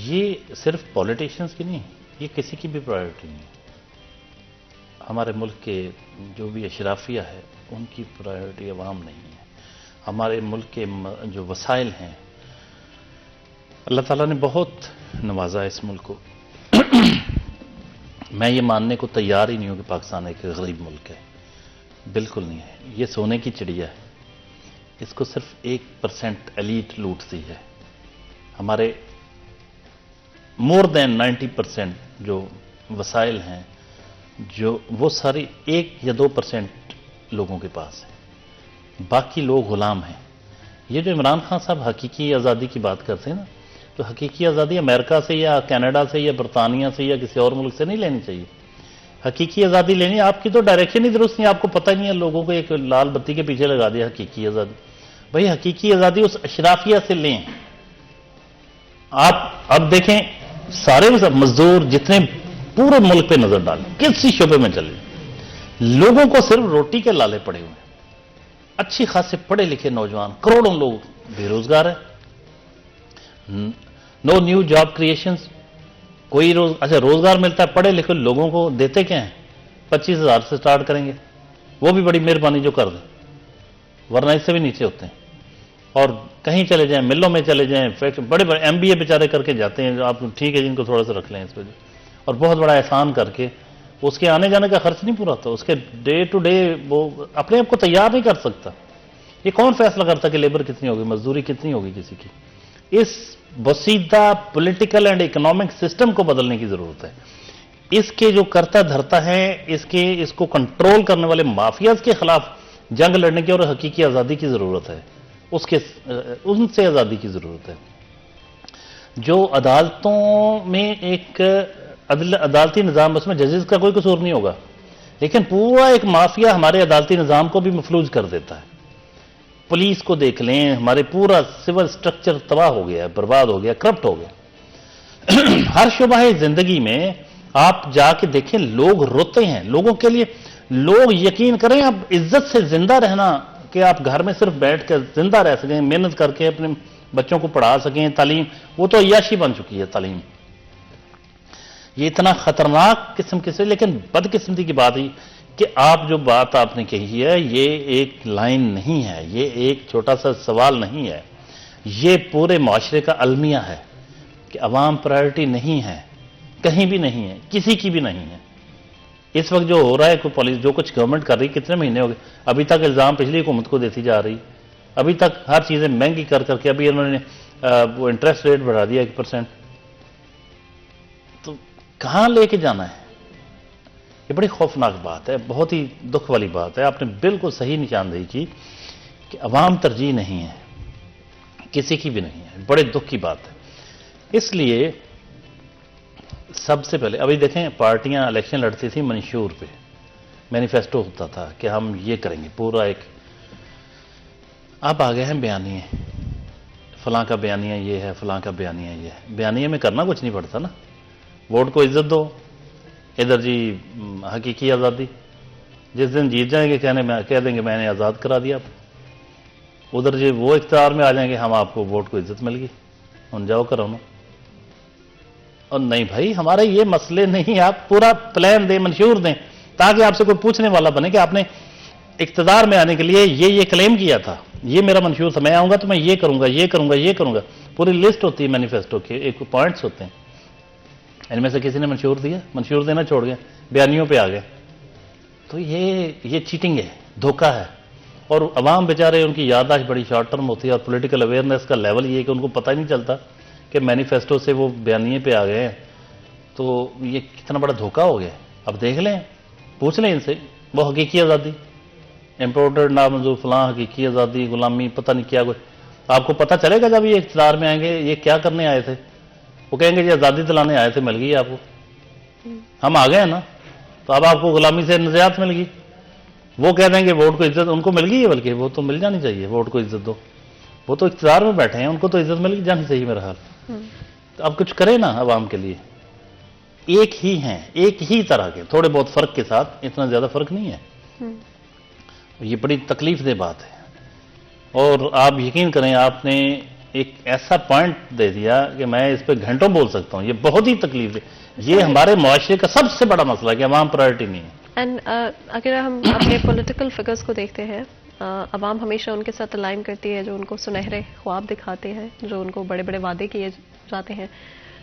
یہ صرف پولیٹیشنز کی نہیں، یہ کسی کی بھی پرائیورٹی نہیں. ہمارے ملک کے جو بھی اشرافیہ ہے ان کی پرائیورٹی عوام نہیں ہے. ہمارے ملک کے جو وسائل ہیں، اللہ تعالیٰ نے بہت نوازا ہے اس ملک کو. میں یہ ماننے کو تیار ہی نہیں ہوں کہ پاکستان ایک غریب ملک ہے، بالکل نہیں ہے. یہ سونے کی چڑیا ہے، اس کو صرف 1% ایلیٹ لوٹتی ہے. ہمارے مور دین 90% جو وسائل ہیں جو وہ ساری 1 یا 2% لوگوں کے پاس ہیں، باقی لوگ غلام ہیں. یہ جو عمران خان صاحب حقیقی آزادی کی بات کرتے ہیں نا، تو حقیقی آزادی امریکہ سے یا کینیڈا سے یا برطانیہ سے یا کسی اور ملک سے نہیں لینی چاہیے. حقیقی آزادی لینی، آپ کی تو ڈائریکشن ہی درست نہیں، آپ کو پتہ ہی نہیں ہے، لوگوں کو ایک لال بتی کے پیچھے لگا دیا حقیقی آزادی. بھائی حقیقی آزادی اس اشرافیہ سے لیں. آپ اب دیکھیں سارے مزدور جتنے پورے ملک پہ نظر ڈالیں، کسی شعبے میں چلے، لوگوں کو صرف روٹی کے لالے پڑے ہوئے ہیں. اچھی خاصے پڑھے لکھے نوجوان کروڑوں لوگ بے روزگار ہیں. نو نیو جاب کریشنز. کوئی اچھا روزگار ملتا ہے پڑھے لکھے لوگوں کو، دیتے کیا ہیں؟ 25,000 سے سٹارٹ کریں گے، وہ بھی بڑی مہربانی جو کر دیں، ورنہ اس سے بھی نیچے ہوتے ہیں. اور کہیں چلے جائیں، ملوں میں چلے جائیں، بڑے بڑے MBA بیچارے کر کے جاتے ہیں. آپ ٹھیک ہے جن کو تھوڑا سا رکھ لیں اس پہ، اور بہت بڑا احسان کر کے اس کے آنے جانے کا خرچ نہیں پورا ہوتا، اس کے ڈے ٹو ڈے وہ اپنے آپ کو تیار نہیں کر سکتا. یہ کون فیصلہ کرتا کہ لیبر کتنی ہوگی، مزدوری کتنی ہوگی کسی کی؟ اس بسیدہ پولیٹیکل اینڈ اکنامک سسٹم کو بدلنے کی ضرورت ہے. اس کے جو کرتا دھرتا ہے، اس کو کنٹرول کرنے والے مافیاز کے خلاف جنگ لڑنے کی اور حقیقی آزادی کی ضرورت ہے. ان سے آزادی کی ضرورت ہے. جو عدالتوں میں ایک عدالتی نظام، اس میں ججز کا کوئی قصور نہیں ہوگا، لیکن پورا ایک مافیا ہمارے عدالتی نظام کو بھی مفلوج کر دیتا ہے. پولیس کو دیکھ لیں، ہمارے پورا سول سٹرکچر تباہ ہو گیا ہے، برباد ہو گیا، کرپٹ ہو گیا. ہر شعبہ زندگی میں آپ جا کے دیکھیں، لوگ روتے ہیں. لوگوں کے لیے لوگ یقین کریں، اب عزت سے زندہ رہنا کہ آپ گھر میں صرف بیٹھ کر زندہ رہ سکیں، محنت کر کے اپنے بچوں کو پڑھا سکیں، تعلیم، وہ تو عیاشی بن چکی ہے تعلیم. یہ اتنا خطرناک قسم کے سے، لیکن بدقسمتی کی بات ہی کہ آپ جو بات آپ نے کہی ہے، یہ ایک لائن نہیں ہے، یہ ایک چھوٹا سا سوال نہیں ہے، یہ پورے معاشرے کا المیہ ہے کہ عوام پرائیورٹی نہیں ہے، کہیں بھی نہیں ہے، کسی کی بھی نہیں ہے. اس وقت جو ہو رہا ہے، کوئی پالیسی جو کچھ گورنمنٹ کر رہی، کتنے مہینے ہو گئے ابھی تک الزام پچھلی حکومت کو دیتی جا رہی، ابھی تک ہر چیزیں مہنگی کر کے ابھی انہوں نے وہ انٹرسٹ ریٹ بڑھا دیا 1%. تو کہاں لے کے جانا ہے؟ یہ بڑی خوفناک بات ہے، بہت ہی دکھ والی بات ہے. آپ نے بالکل صحیح نشاندہی کی کہ عوام ترجیح نہیں ہے، کسی کی بھی نہیں ہے. بڑے دکھ کی بات ہے. اس لیے سب سے پہلے ابھی دیکھیں، پارٹیاں الیکشن لڑتی تھیں منشور پہ، مینیفیسٹو ہوتا تھا کہ ہم یہ کریں گے، پورا ایک. آپ آ گئے ہیں بیانیے، فلاں کا بیانیہ یہ ہے، فلاں کا بیانیہ یہ ہے. بیانیے میں کرنا کچھ نہیں پڑتا نا. ووٹ کو عزت دو، ادھر جی حقیقی آزادی. جس دن جیت جائیں گے کہہ دیں گے میں نے آزاد کرا دیا، ادھر جی وہ اختیار میں آ جائیں گے، ہم آپ کو ووٹ کو عزت مل گئی، ان جاؤ کرو نا. اور نہیں بھائی، ہمارے یہ مسئلے نہیں. آپ پورا پلان دیں، منشور دیں، تاکہ آپ سے کوئی پوچھنے والا بنے کہ آپ نے اقتدار میں آنے کے لیے یہ کلیم کیا تھا، یہ میرا منشور تھا، میں آؤں گا تو میں یہ کروں گا، یہ کروں گا، یہ کروں گا. پوری لسٹ ہوتی ہے مینیفیسٹو کے، ایک پوائنٹس ہوتے ہیں. ان میں سے کسی نے منشور دیا، منشور دینا چھوڑ گئے، بیانیوں پہ آ گئے. تو یہ چیٹنگ ہے، دھوکہ ہے. اور عوام بیچارے ان کی یادداشت بڑی شارٹ ٹرم ہوتی ہے، اور پولیٹیکل اویئرنیس کا لیول یہ ہے کہ ان کو پتہ ہی نہیں چلتا کہ مینیفیسٹو سے وہ بیانیے پہ آ گئے ہیں. تو یہ کتنا بڑا دھوکہ ہو گیا. اب دیکھ لیں، پوچھ لیں ان سے، وہ حقیقی آزادی، امپورٹڈ نامنظور فلاں، حقیقی آزادی، غلامی، پتہ نہیں کیا کچھ. آپ کو پتہ چلے گا جب یہ اقتدار میں آئیں گے یہ کیا کرنے آئے تھے. وہ کہیں گے جی آزادی دلانے آئے تھے، مل گئی آپ کو. ہم آ گئے ہیں نا، تو اب آپ کو غلامی سے نجات مل گئی. وہ کہہ دیں گے ووٹ کو عزت ان کو مل گئی ہے، بلکہ وہ تو مل جانی چاہیے، ووٹ کو عزت دو. وہ تو اقتدار میں بیٹھے ہیں، ان کو تو عزت مل جانی چاہیے میرا حال. تو اب کچھ کرے نا عوام کے لیے. ایک ہی ہیں، ایک ہی طرح کے، تھوڑے بہت فرق کے ساتھ، اتنا زیادہ فرق نہیں ہے. یہ بڑی تکلیف دہ بات ہے. اور آپ یقین کریں، آپ نے ایک ایسا پوائنٹ دے دیا کہ میں اس پہ گھنٹوں بول سکتا ہوں. یہ بہت ہی تکلیف دہ، یہ ہمارے معاشرے کا سب سے بڑا مسئلہ ہے کہ عوام پرائرٹی نہیں ہے. اینڈ اگر ہم اپنے پولیٹیکل فگرز کو دیکھتے ہیں، عوام ہمیشہ ان کے ساتھ الائن کرتی ہے جو ان کو سنہرے خواب دکھاتے ہیں، جو ان کو بڑے بڑے وعدے کیے جاتے ہیں،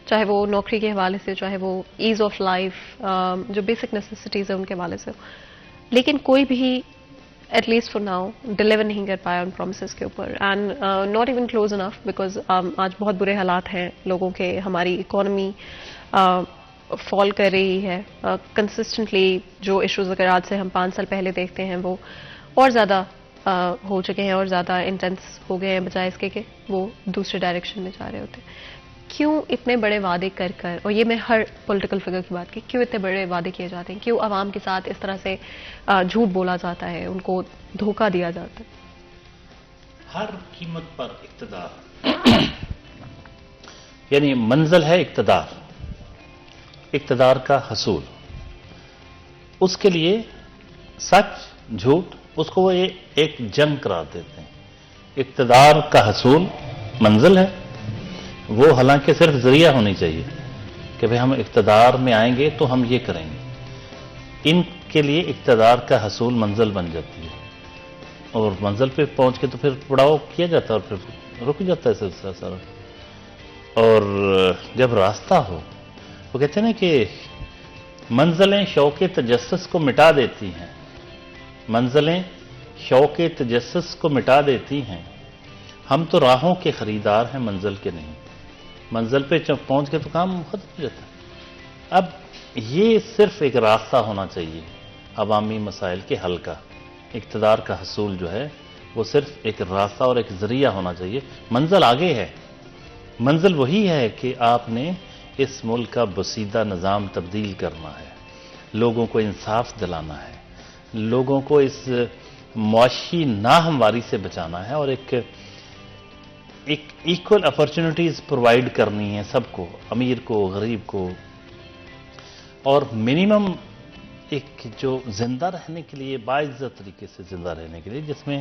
چاہے وہ نوکری کے حوالے سے، چاہے وہ ایز آف لائف، جو بیسک نیسیسٹیز ہیں ان کے حوالے سے. لیکن کوئی بھی at least for now deliver نہیں کر پایا ان پرومسز کے اوپر. And not even close enough, because آج بہت برے حالات ہیں لوگوں کے. ہماری اکانومی فال کر رہی ہے کنسسٹنٹلی. جو ایشوز اگر آج سے ہم 5 سال پہلے دیکھتے ہیں وہ اور زیادہ ہو چکے ہیں اور زیادہ انٹینس ہو گئے ہیں، بجائے اس کے کہ وہ دوسرے ڈائریکشن میں جا رہے ہوتے ہیں. کیوں اتنے بڑے وعدے کر کر، اور یہ میں ہر پولیٹیکل فگر کی بات کی، کیوں اتنے بڑے وعدے کیے جاتے ہیں؟ کیوں عوام کے ساتھ اس طرح سے جھوٹ بولا جاتا ہے، ان کو دھوکہ دیا جاتا ہے؟ ہر قیمت پر اقتدار یعنی منزل ہے اقتدار، اقتدار کا حصول. اس کے لیے سچ جھوٹ اس کو وہ ایک جنگ قرار دیتے ہیں. اقتدار کا حصول منزل ہے، وہ حالانکہ صرف ذریعہ ہونی چاہیے کہ بھئی ہم اقتدار میں آئیں گے تو ہم یہ کریں گے. ان کے لیے اقتدار کا حصول منزل بن جاتی ہے، اور منزل پہ پہنچ کے تو پھر پڑاؤ کیا جاتا ہے اور پھر رک جاتا ہے سلسلہ سارا. اور جب راستہ ہو، وہ کہتے ہیں نا کہ منزلیں شوق تجسس کو مٹا دیتی ہیں. منزلیں شوق تجسس کو مٹا دیتی ہیں. ہم تو راہوں کے خریدار ہیں، منزل کے نہیں. منزل پہ پہنچ کے تو کام ختم ہو جاتا ہے. اب یہ صرف ایک راستہ ہونا چاہیے عوامی مسائل کے حل کا. اقتدار کا حصول جو ہے وہ صرف ایک راستہ اور ایک ذریعہ ہونا چاہیے. منزل آگے ہے. منزل وہی ہے کہ آپ نے اس ملک کا بسیدہ نظام تبدیل کرنا ہے، لوگوں کو انصاف دلانا ہے، لوگوں کو اس معاشی ناہمواری سے بچانا ہے، اور ایک ایکول اپرچونٹیز پرووائڈ کرنی ہے سب کو، امیر کو، غریب کو. اور منیمم ایک جو زندہ رہنے کے لیے، باعزت طریقے سے زندہ رہنے کے لیے، جس میں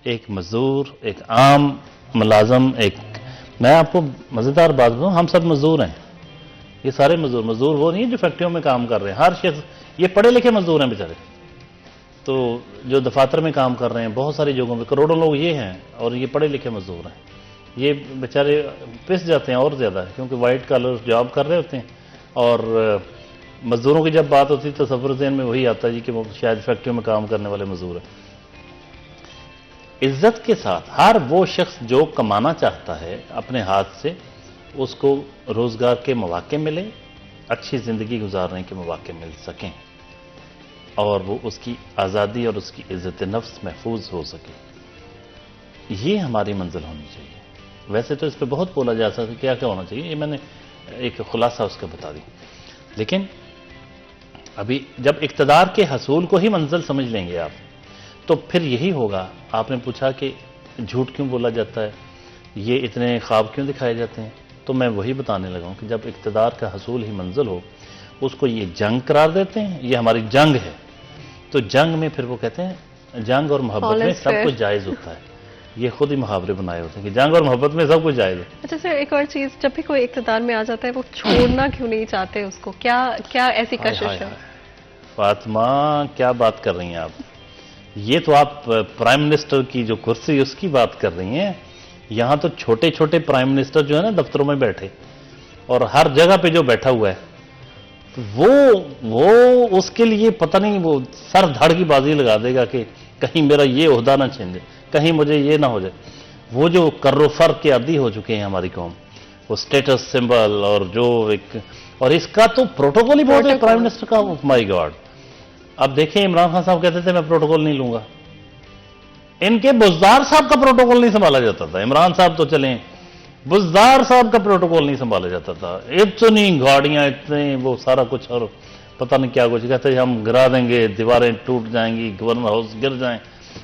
ایک مزدور، ایک عام ملازم، میں آپ کو مزیدار بات بتاؤں، ہم سب مزدور ہیں. یہ سارے مزدور وہ نہیں جو فیکٹریوں میں کام کر رہے ہیں. ہر شخص، یہ پڑھے لکھے مزدور ہیں بیچارے. تو جو دفاتر میں کام کر رہے ہیں، بہت ساری جگہوں پہ کروڑوں لوگ یہ ہیں، اور یہ پڑھے لکھے مزدور ہیں. یہ بیچارے پس جاتے ہیں اور زیادہ، کیونکہ وائٹ کالر جاب کر رہے ہوتے ہیں. اور مزدوروں کی جب بات ہوتی ہے تو تصور ذہن میں وہی آتا ہے جی کہ وہ شاید فیکٹریوں میں کام کرنے والے مزدور ہیں. عزت کے ساتھ ہر وہ شخص جو کمانا چاہتا ہے اپنے ہاتھ سے، اس کو روزگار کے مواقع ملے، اچھی زندگی گزارنے کے مواقع مل سکیں، اور وہ اس کی آزادی اور اس کی عزت نفس محفوظ ہو سکے. یہ ہماری منزل ہونی چاہیے. ویسے تو اس پہ بہت بولا جا سکتا ہے کیا کیا ہونا چاہیے، یہ میں نے ایک خلاصہ اس کا بتا دی. لیکن ابھی جب اقتدار کے حصول کو ہی منزل سمجھ لیں گے آپ، تو پھر یہی ہوگا. آپ نے پوچھا کہ جھوٹ کیوں بولا جاتا ہے، یہ اتنے خواب کیوں دکھائے جاتے ہیں، تو میں وہی بتانے لگا ہوں کہ جب اقتدار کا حصول ہی منزل ہو، اس کو یہ جنگ قرار دیتے ہیں. یہ ہماری جنگ ہے. تو جنگ میں پھر وہ کہتے ہیں جنگ اور محبت میں سب کچھ جائز ہوتا ہے. یہ خود ہی محاورے بنائے ہوتے ہیں کہ جنگ اور محبت میں سب کچھ جائز ہے. اچھا سر، ایک اور چیز، جب بھی کوئی اقتدار میں آ جاتا ہے وہ چھوڑنا کیوں نہیں چاہتے اس کو؟ کیا ایسی کشش ہے؟ فاطمہ کیا بات کر رہی ہیں آپ؟ یہ تو آپ پرائم منسٹر کی جو کرسی اس کی بات کر رہی ہیں. یہاں تو چھوٹے چھوٹے پرائم منسٹر جو ہے نا دفتروں میں بیٹھے، اور ہر جگہ پہ جو بیٹھا ہوا ہے، وہ اس کے لیے پتہ نہیں وہ سر دھڑ کی بازی لگا دے گا کہ کہیں میرا یہ عہدہ نہ چھین جائے, کہیں مجھے یہ نہ ہو جائے. وہ جو کر و فر کے عادی ہو چکے ہیں ہماری قوم, وہ اسٹیٹس سمبل اور جو ایک, اور اس کا تو پروٹوکول ہی بہت ہے پرائم منسٹر کا. مائی گاڈ, اب دیکھیں عمران خان صاحب کہتے تھے میں پروٹوکول نہیں لوں گا, ان کے بزدار صاحب کا پروٹوکول نہیں سنبھالا جاتا تھا. عمران صاحب تو چلیں, بزدار صاحب کا پروٹوکول نہیں سنبھالا جاتا تھا. اتنی گاڑیاں, اتنے وہ سارا کچھ, اور پتہ نہیں کیا کچھ کہتے ہیں ہم گرا دیں گے, دیواریں ٹوٹ جائیں گی, گورنر ہاؤس گر جائیں,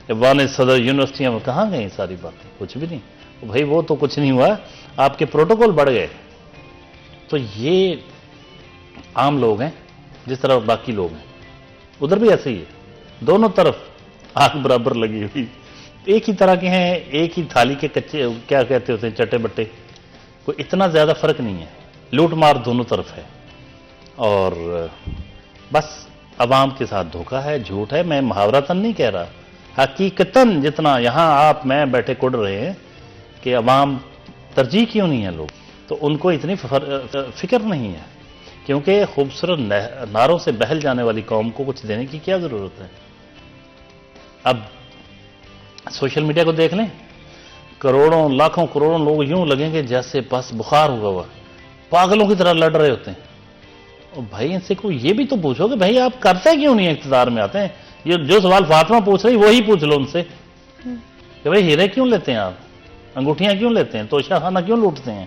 ایوان صدر یونیورسٹیاں, میں کہاں گئیں ساری باتیں, کچھ بھی نہیں. بھائی وہ تو کچھ نہیں ہوا, آپ کے پروٹوکول بڑھ گئے. تو یہ عام لوگ ہیں جس طرح باقی لوگ ہیں, ادھر بھی ایسے ہی ہے, دونوں طرف آگ برابر لگی ہوئی, ایک ہی طرح کے ہیں, ایک ہی تھالی کے کچے, کیا کہتے ہوتے ہیں, چٹے بٹے, کوئی اتنا زیادہ فرق نہیں ہے. لوٹ مار دونوں طرف ہے, اور بس عوام کے ساتھ دھوکہ ہے, جھوٹ ہے. میں محاورتاً نہیں کہہ رہا, حقیقتاً جتنا یہاں آپ میں بیٹھے کڑ رہے ہیں کہ عوام ترجیح کیوں نہیں ہے لوگ, تو ان کو اتنی فکر نہیں ہے, کیونکہ خوبصورت نعروں سے بہل جانے والی قوم کو کچھ دینے کی کیا ضرورت ہے. اب سوشل میڈیا کو دیکھ لیں, کروڑوں لاکھوں کروڑوں لوگ یوں لگیں گے جیسے بس بخار ہوا ہوا, پاگلوں کی طرح لڑ رہے ہوتے ہیں. اور بھائی ان سے کوئی یہ بھی تو پوچھو کہ بھائی آپ کرتے کیوں نہیں اقتدار میں آتے ہیں. یہ جو سوال فاطمہ پوچھ رہی وہی پوچھ لو ان سے کہ بھائی ہیرے کیوں لیتے ہیں آپ, انگوٹھیاں کیوں لیتے ہیں, توشہ خانہ کیوں لوٹتے ہیں,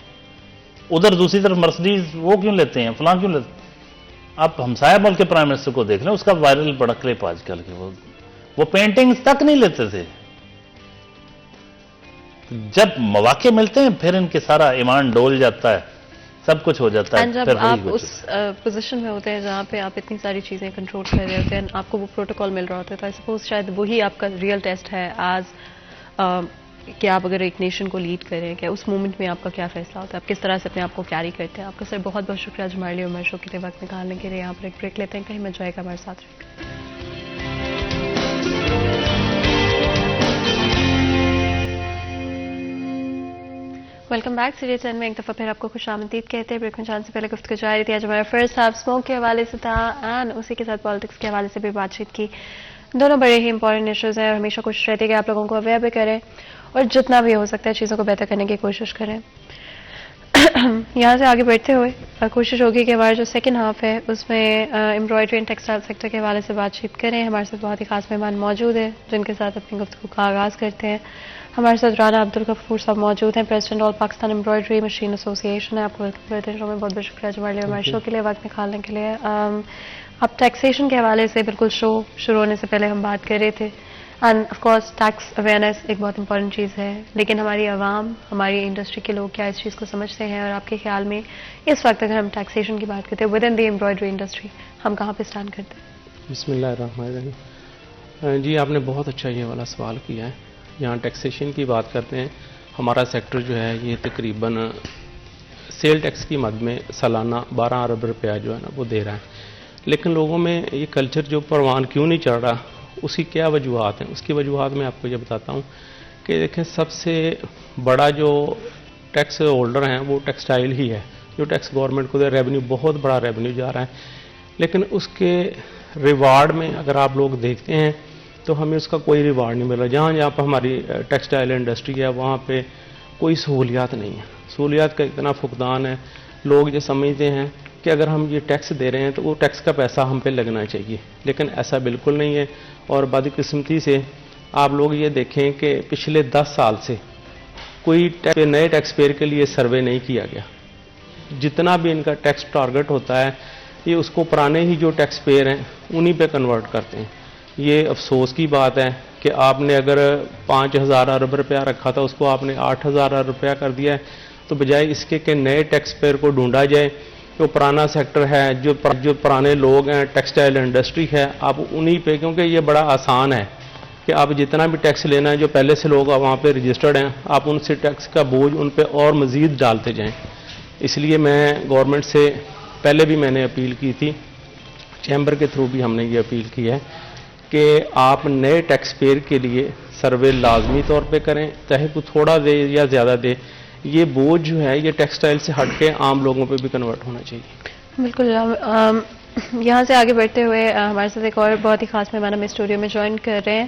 ادھر دوسری طرف مرسڈیز وہ کیوں لیتے ہیں, فلاں کیوں لیتے ہیں. آپ ہمسایہ ملک کے پرائم منسٹر کو دیکھ لیں, اس کا وائرل بڑا کلپ آج کل کے, وہ پینٹنگز تک نہیں لیتے تھے. جب مواقع ملتے ہیں پھر ان کے سارا ایمان ڈول جاتا ہے, سب کچھ ہو جاتا ہے. جب آپ اس پوزیشن میں ہوتے ہیں جہاں پہ آپ اتنی ساری چیزیں کنٹرول کر رہے ہوتے ہیں, آپ کو وہ پروٹوکول مل رہا ہوتا ہے, تو آئی سپوز شاید وہی آپ کا ریئل ٹیسٹ ہے آج, کہ آپ اگر ایک نیشن کو لیڈ کریں, کہ اس مومنٹ میں آپ کا کیا فیصلہ ہوتا ہے, آپ کس طرح سے اپنے آپ کو کیری کرتے ہیں. آپ کا سر بہت بہت شکریہ آج ہمارے لیے عمر شو کے لیے وقت نکالنے کے لیے. یہاں پر ایک بریک لیتے ہیں, کہیں میں جائے گا ہمارے ساتھ رہے گا. Welcome back. سیریز 10 میں ایک دفعہ پھر آپ کو خوش آمدید کہتے ہیں. بریک میں جان سے پہلے گفتگو جاری تھی. آج ہمارا فرسٹ ہاف اسموک کے حوالے سے تھا, اینڈ اسی کے ساتھ پالیٹکس کے حوالے سے بھی بات چیت کی. دونوں بڑے ہی امپورٹنٹ ایشوز ہیں, اور ہمیشہ کوشش رہتی ہے کہ آپ لوگوں کو اویئر بھی کریں, اور جتنا بھی ہو سکتا ہے چیزوں کو بہتر کرنے کی کوشش کریں. یہاں سے آگے بڑھتے ہوئے کوشش ہوگی کہ ہمارا جو سیکنڈ ہاف ہے اس میں امبرائڈری اینڈ ٹیکسٹائل سیکٹر کے حوالے سے بات چیت کریں. ہمارے ساتھ بہت ہی خاص مہمان موجود ہیں جن کے ساتھ اپنی گفتگو کا آغاز کرتے ہیں. ہمارے ساتھ رانا عبدالغفور صاحب موجود ہیں, پریزیڈنٹ آل پاکستان امبرائڈری مشین ایسوسی ایشن ہے. آپ کو ویلکم کرتے ہیں شو میں, بہت بہت شکریہ ہمارے لیے ہمارے شو کے لیے وقت نکالنے کے لیے. اب ٹیکسیشن کے حوالے سے بالکل شو شروع ہونے سے پہلے ہم بات کر رہے تھے, and of course tax awareness ایک بہت امپورٹنٹ چیز ہے, لیکن ہماری عوام, ہماری انڈسٹری کے لوگ کیا اس چیز کو سمجھتے ہیں, اور آپ کے خیال میں اس وقت اگر ہم ٹیکسیشن کی بات کرتے ہیں with in the embroidery industry, ہم کہاں پہ اسٹینڈ کرتے ہیں؟ بسم اللہ الرحمن الرحیم. جی آپ نے بہت اچھا یہ والا سوال کیا ہے. یہاں ٹیکسیشن کی بات کرتے ہیں, ہمارا سیکٹر جو ہے یہ تقریباً سیل ٹیکس کی مد میں سالانہ 12 ارب روپیہ جو ہے نا وہ دے رہا ہے. لیکن لوگوں میں یہ کلچر جو پروان کیوں نہیں چڑھ رہا, اس کی کیا وجوہات ہیں؟ اس کی وجوہات میں آپ کو یہ بتاتا ہوں کہ دیکھیں سب سے بڑا جو ٹیکس ہولڈر ہیں وہ ٹیکسٹائل ہی ہے, جو ٹیکس گورنمنٹ کو دے, ریونیو بہت بڑا ریونیو جا رہا ہے. لیکن اس کے ریوارڈ میں اگر آپ لوگ دیکھتے ہیں تو ہمیں اس کا کوئی ریوارڈ نہیں مل رہا. جہاں جہاں پہ ہماری ٹیکسٹائل انڈسٹری ہے وہاں پہ کوئی سہولیات نہیں ہے. سہولیات کا اتنا فقدان ہے. لوگ یہ سمجھتے ہیں کہ اگر ہم یہ ٹیکس دے رہے ہیں تو وہ ٹیکس کا پیسہ ہم پہ لگنا چاہیے, لیکن ایسا بالکل نہیں ہے. اور بدقسمتی سے آپ لوگ یہ دیکھیں کہ پچھلے 10 سال سے کوئی نئے ٹیکس پیئر کے لیے سروے نہیں کیا گیا. جتنا بھی ان کا ٹیکس ٹارگٹ ہوتا ہے یہ اس کو پرانے ہی جو ٹیکس پیئر ہیں انہی پہ کنورٹ کرتے ہیں. یہ افسوس کی بات ہے کہ آپ نے اگر 5000 ارب روپیہ رکھا تھا اس کو آپ نے 8000 ارب روپیہ کر دیا ہے, تو بجائے اس کے کہ نئے ٹیکس پیئر کو ڈھونڈا جائے, جو پرانا سیکٹر ہے, جو پرانے لوگ ہیں, ٹیکسٹائل انڈسٹری ہے, آپ انہی پہ, کیونکہ یہ بڑا آسان ہے کہ آپ جتنا بھی ٹیکس لینا ہے, جو پہلے سے لوگ وہاں پہ رجسٹرڈ ہیں, آپ ان سے ٹیکس کا بوجھ ان پہ اور مزید ڈالتے جائیں. اس لیے میں گورنمنٹ سے پہلے بھی میں نے اپیل کی تھی, چیمبر کے تھرو بھی ہم نے یہ اپیل کی ہے کہ آپ نئے ٹیکس پیئر کے لیے سروے لازمی طور پہ کریں, چاہے کوئی تھوڑا دے یا زیادہ دے. یہ بوجھ جو ہے یہ ٹیکسٹائل سے ہٹ کے عام لوگوں پہ بھی کنورٹ ہونا چاہیے. بالکل. یہاں سے آگے بڑھتے ہوئے ہمارے ساتھ ایک اور بہت ہی خاص مہمان ہمیں اسٹوڈیو میں جوائن کر رہے ہیں.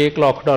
$1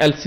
LC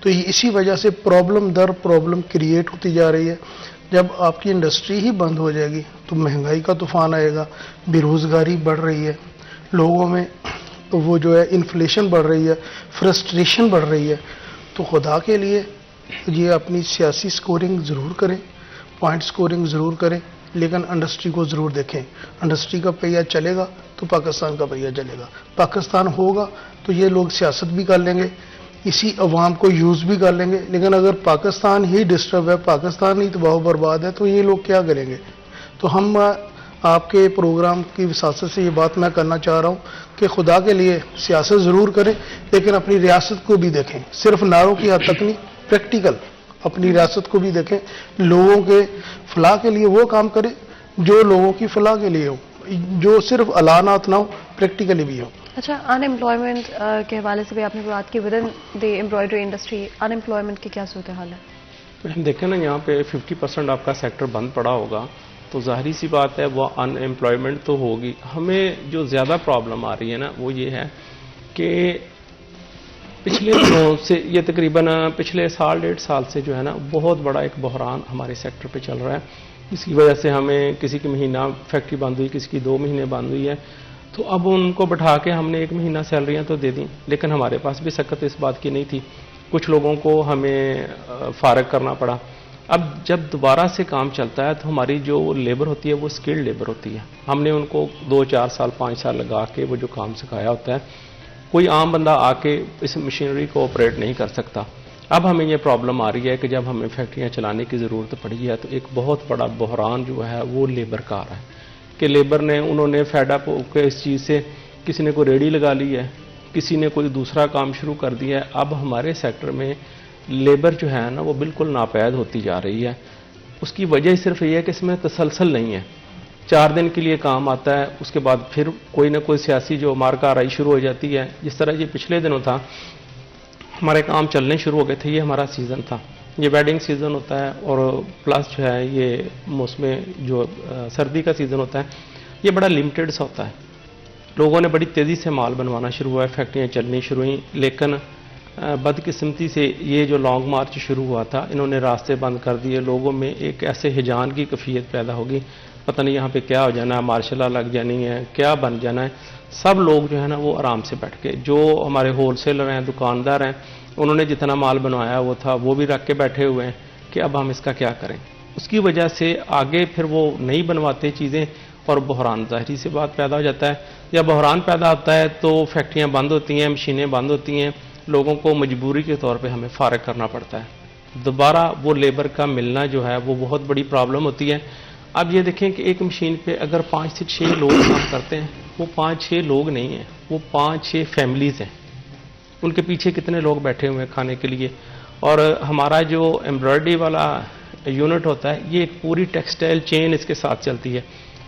تو اسی وجہ سے پرابلم در پرابلم کریٹ ہوتی جا رہی ہے. جب آپ کی انڈسٹری ہی بند ہو جائے گی تو مہنگائی کا طوفان آئے گا, بے روزگاری بڑھ رہی ہے, لوگوں میں وہ جو ہے انفلیشن بڑھ رہی ہے, فرسٹریشن بڑھ رہی ہے. تو خدا کے لیے یہ اپنی سیاسی سکورنگ ضرور کریں, پوائنٹ سکورنگ ضرور کریں, لیکن انڈسٹری کو ضرور دیکھیں. انڈسٹری کا پہیہ چلے گا تو پاکستان کا پہیہ چلے گا. پاکستان ہوگا تو یہ لوگ سیاست بھی کر لیں گے, اسی عوام کو یوز بھی کر لیں گے. لیکن اگر پاکستان ہی ڈسٹرب ہے, پاکستان ہی تباہ و برباد ہے, تو یہ لوگ کیا کریں گے؟ تو ہم آپ کے پروگرام کی وساطت سے یہ بات میں کرنا چاہ رہا ہوں کہ خدا کے لیے سیاست ضرور کریں, لیکن اپنی ریاست کو بھی دیکھیں. صرف نعروں کی حد تک نہیں, پریکٹیکل اپنی ریاست کو بھی دیکھیں. لوگوں کے فلاح کے لیے وہ کام کریں جو لوگوں کی فلاح کے لیے ہو, جو صرف اعلانات نہ ہو, پریکٹیکلی بھی ہو. اچھا, ان امپلائمنٹ کے حوالے سے بھی آپ نے بات کی. With in the embroidery industry in employment کی کیا صورتحال ہے؟ ہم دیکھیں نا, یہاں پہ 50% آپ کا سیکٹر بند پڑا ہوگا تو ظاہری سی بات ہے وہ ان امپلائمنٹ تو ہوگی. ہمیں جو زیادہ پرابلم آ رہی ہے نا وہ یہ ہے کہ پچھلے دنوں سے, یہ تقریباً پچھلے سال 1.5 سال سے جو ہے نا بہت بڑا ایک بحران ہمارے سیکٹر پہ چل رہا ہے. اس کی وجہ سے ہمیں کسی کی مہینہ فیکٹری بند ہوئی, کسی کی 2 مہینے بند ہوئی ہے, تو اب ان کو بٹھا کے ہم نے 1 مہینہ سیلریاں تو دے دیں, لیکن ہمارے پاس بھی سخت اس بات کی نہیں تھی. کچھ لوگوں کو ہمیں فارغ کرنا پڑا. اب جب دوبارہ سے کام چلتا ہے تو ہماری جو لیبر ہوتی ہے وہ اسکلڈ لیبر ہوتی ہے. ہم نے ان کو 2-4 سال 5 سال لگا کے وہ جو کام سکھایا ہوتا ہے, کوئی عام بندہ آ کے اس مشینری کو آپریٹ نہیں کر سکتا. اب ہمیں یہ پرابلم آ رہی ہے کہ جب ہمیں فیکٹریاں چلانے کی ضرورت پڑی ہے تو ایک بہت بڑا بحران جو ہے وہ لیبر کا آ رہا ہے کہ لیبر نے, انہوں نے فیڈ اپ ہو کے اس چیز سے, کسی نے کوئی ریڑھی لگا لی ہے, کسی نے کوئی دوسرا کام شروع کر دیا ہے. اب ہمارے سیکٹر میں لیبر جو ہے نا وہ بالکل ناپید ہوتی جا رہی ہے. اس کی وجہ صرف یہ ہے کہ اس میں تسلسل نہیں ہے. 4 دن کے لیے کام آتا ہے, اس کے بعد پھر کوئی نہ کوئی سیاسی جو مارکا آرائی شروع ہو جاتی ہے. جس طرح یہ پچھلے دنوں تھا, ہمارے کام چلنے شروع ہو گئے تھے, یہ ہمارا سیزن تھا, یہ ویڈنگ سیزن ہوتا ہے, اور پلس جو ہے یہ موسم جو سردی کا سیزن ہوتا ہے یہ بڑا لمیٹڈ سا ہوتا ہے. لوگوں نے بڑی تیزی سے مال بنوانا شروع ہوا ہے, فیکٹریاں چلنی شروع ہوئیں, لیکن بدقسمتی سے یہ جو لانگ مارچ شروع ہوا تھا انہوں نے راستے بند کر دیے. لوگوں میں ایک ایسے ہجان کی کیفیت پیدا ہوگی, پتہ نہیں یہاں پہ کیا ہو جانا ہے, مارشل لا لگ جانی ہے, کیا بن جانا ہے. سب لوگ جو ہے نا وہ آرام سے بیٹھ کے, جو ہمارے ہول سیلر ہیں, دکاندار ہیں, انہوں نے جتنا مال بنوایا وہ تھا وہ بھی رکھ کے بیٹھے ہوئے ہیں کہ اب ہم اس کا کیا کریں. اس کی وجہ سے آگے پھر وہ نہیں بنواتے چیزیں اور بحران ظاہری سے بات پیدا ہو جاتا ہے. جب بحران پیدا ہوتا ہے تو فیکٹریاں بند ہوتی ہیں, مشینیں بند ہوتی ہیں, لوگوں کو مجبوری کے طور پہ ہمیں فارغ کرنا پڑتا ہے. دوبارہ وہ لیبر کا ملنا جو ہے وہ بہت بڑی پرابلم ہوتی ہے. اب یہ دیکھیں کہ ایک مشین پہ اگر 5 سے 6 لوگ کام کرتے ہیں, وہ 5-6 لوگ نہیں ہیں, وہ 5-6 فیملیز ہیں. ان کے پیچھے کتنے لوگ بیٹھے ہوئے ہیں کھانے کے لیے. اور ہمارا جو ایمبرائڈری والا یونٹ ہوتا ہے یہ ایک پوری ٹیکسٹائل چین اس کے ساتھ چلتی ہے.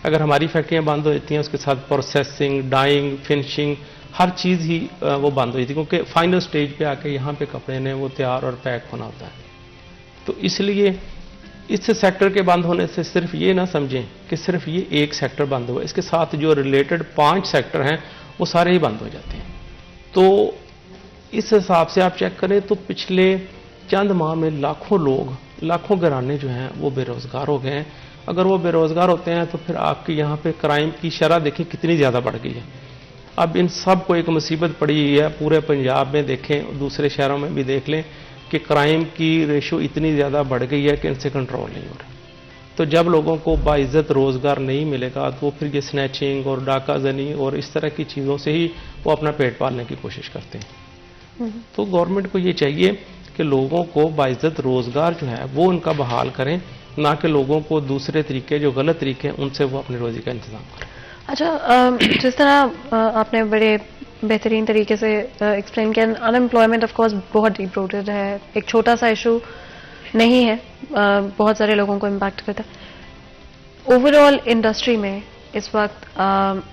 اگر ہماری فیکٹریاں بند ہو جاتی ہیں, اس کے ساتھ پروسیسنگ, ڈائنگ, فنشنگ, ہر چیز ہی وہ بند ہو جاتی ہے, کیونکہ فائنل سٹیج پہ آ کے یہاں پہ کپڑے نے وہ تیار اور پیک ہونا ہوتا ہے. تو اس لیے اس سیکٹر کے بند ہونے سے صرف یہ نہ سمجھیں کہ صرف یہ ایک سیکٹر بند ہوا, اس کے ساتھ جو ریلیٹڈ 5 سیکٹر ہیں وہ سارے ہی بند ہو جاتے ہیں. تو اس حساب سے آپ چیک کریں تو پچھلے چند ماہ میں لاکھوں لوگ, لاکھوں گھرانے جو ہیں وہ بے روزگار ہو گئے ہیں. اگر وہ بے روزگار ہوتے ہیں تو پھر آپ کے یہاں پہ کرائم کی شرح دیکھیں کتنی زیادہ بڑھ گئی ہے. اب ان سب کو ایک مصیبت پڑی ہوئی ہے. پورے پنجاب میں دیکھیں, دوسرے شہروں میں بھی دیکھ لیں کہ کرائم کی ریشو اتنی زیادہ بڑھ گئی ہے کہ ان سے کنٹرول نہیں ہو رہا. تو جب لوگوں کو باعزت روزگار نہیں ملے گا تو وہ پھر یہ سنیچنگ اور ڈاکہ زنی اور اس طرح کی چیزوں سے ہی وہ اپنا پیٹ پالنے کی کوشش کرتے ہیں. تو گورنمنٹ کو یہ چاہیے کہ لوگوں کو باعزت روزگار جو ہے وہ ان کا بحال کریں, نہ کہ لوگوں کو دوسرے طریقے جو غلط طریقے ہیں ان سے وہ اپنی روزی کا انتظام کریں. اچھا, جس طرح آپ نے بڑے بہترین طریقے سے ایکسپلین کیا, ان امپلائمنٹ آف کورس بہت ڈیپ روٹڈ ہے, ایک چھوٹا سا ایشو نہیں ہے, بہت سارے لوگوں کو امپیکٹ کرتا ہے. اوور آل انڈسٹری میں اس وقت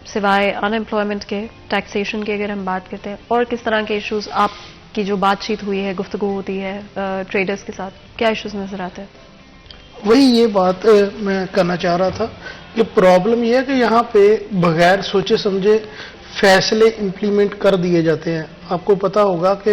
سوائے ان امپلائمنٹ کے, ٹیکسیشن کی اگر ہم بات کرتے ہیں, اور کس طرح کے ایشوز آپ کی جو بات چیت ہوئی ہے, گفتگو ہوتی ہے ٹریڈرز کے ساتھ, کیا ایشوز نظر آتے ہیں؟ وہی یہ بات میں کرنا چاہ رہا تھا کہ پرابلم یہ ہے کہ یہاں پہ بغیر سوچے سمجھے فیصلے امپلیمنٹ کر دیے جاتے ہیں. آپ کو پتا ہوگا کہ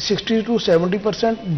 60 to 70%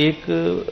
1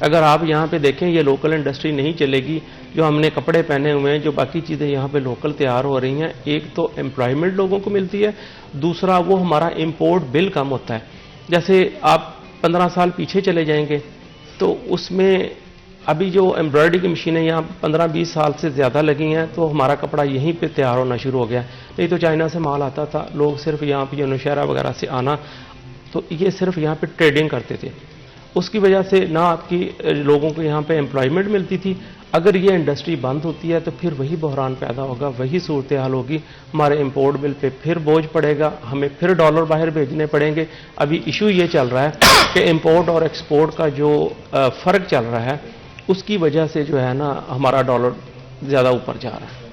اگر آپ یہاں پہ دیکھیں یہ لوکل انڈسٹری نہیں چلے گی. جو ہم نے کپڑے پہنے ہوئے ہیں, جو باقی چیزیں یہاں پہ لوکل تیار ہو رہی ہیں, ایک تو امپلائمنٹ لوگوں کو ملتی ہے, دوسرا وہ ہمارا امپورٹ بل کم ہوتا ہے. جیسے آپ 15 سال پیچھے چلے جائیں گے تو اس میں ابھی جو ایمبرائڈری کی مشینیں یہاں 15-20 سال سے زیادہ لگی ہیں تو ہمارا کپڑا یہیں پہ تیار ہونا شروع ہو گیا. نہیں تو چائنا سے مال آتا تھا, لوگ صرف یہاں پہ نوشہرہ وغیرہ سے آنا, تو یہ صرف یہاں پہ ٹریڈنگ کرتے تھے. اس کی وجہ سے نہ آپ کی لوگوں کو یہاں پہ امپلائمنٹ ملتی تھی. اگر یہ انڈسٹری بند ہوتی ہے تو پھر وہی بحران پیدا ہوگا, وہی صورتحال ہوگی, ہمارے امپورٹ بل پہ پھر بوجھ پڑے گا, ہمیں پھر ڈالر باہر بھیجنے پڑیں گے. ابھی ایشو یہ چل رہا ہے کہ امپورٹ اور ایکسپورٹ کا جو فرق چل رہا ہے اس کی وجہ سے جو ہے نا ہمارا ڈالر زیادہ اوپر جا رہا ہے.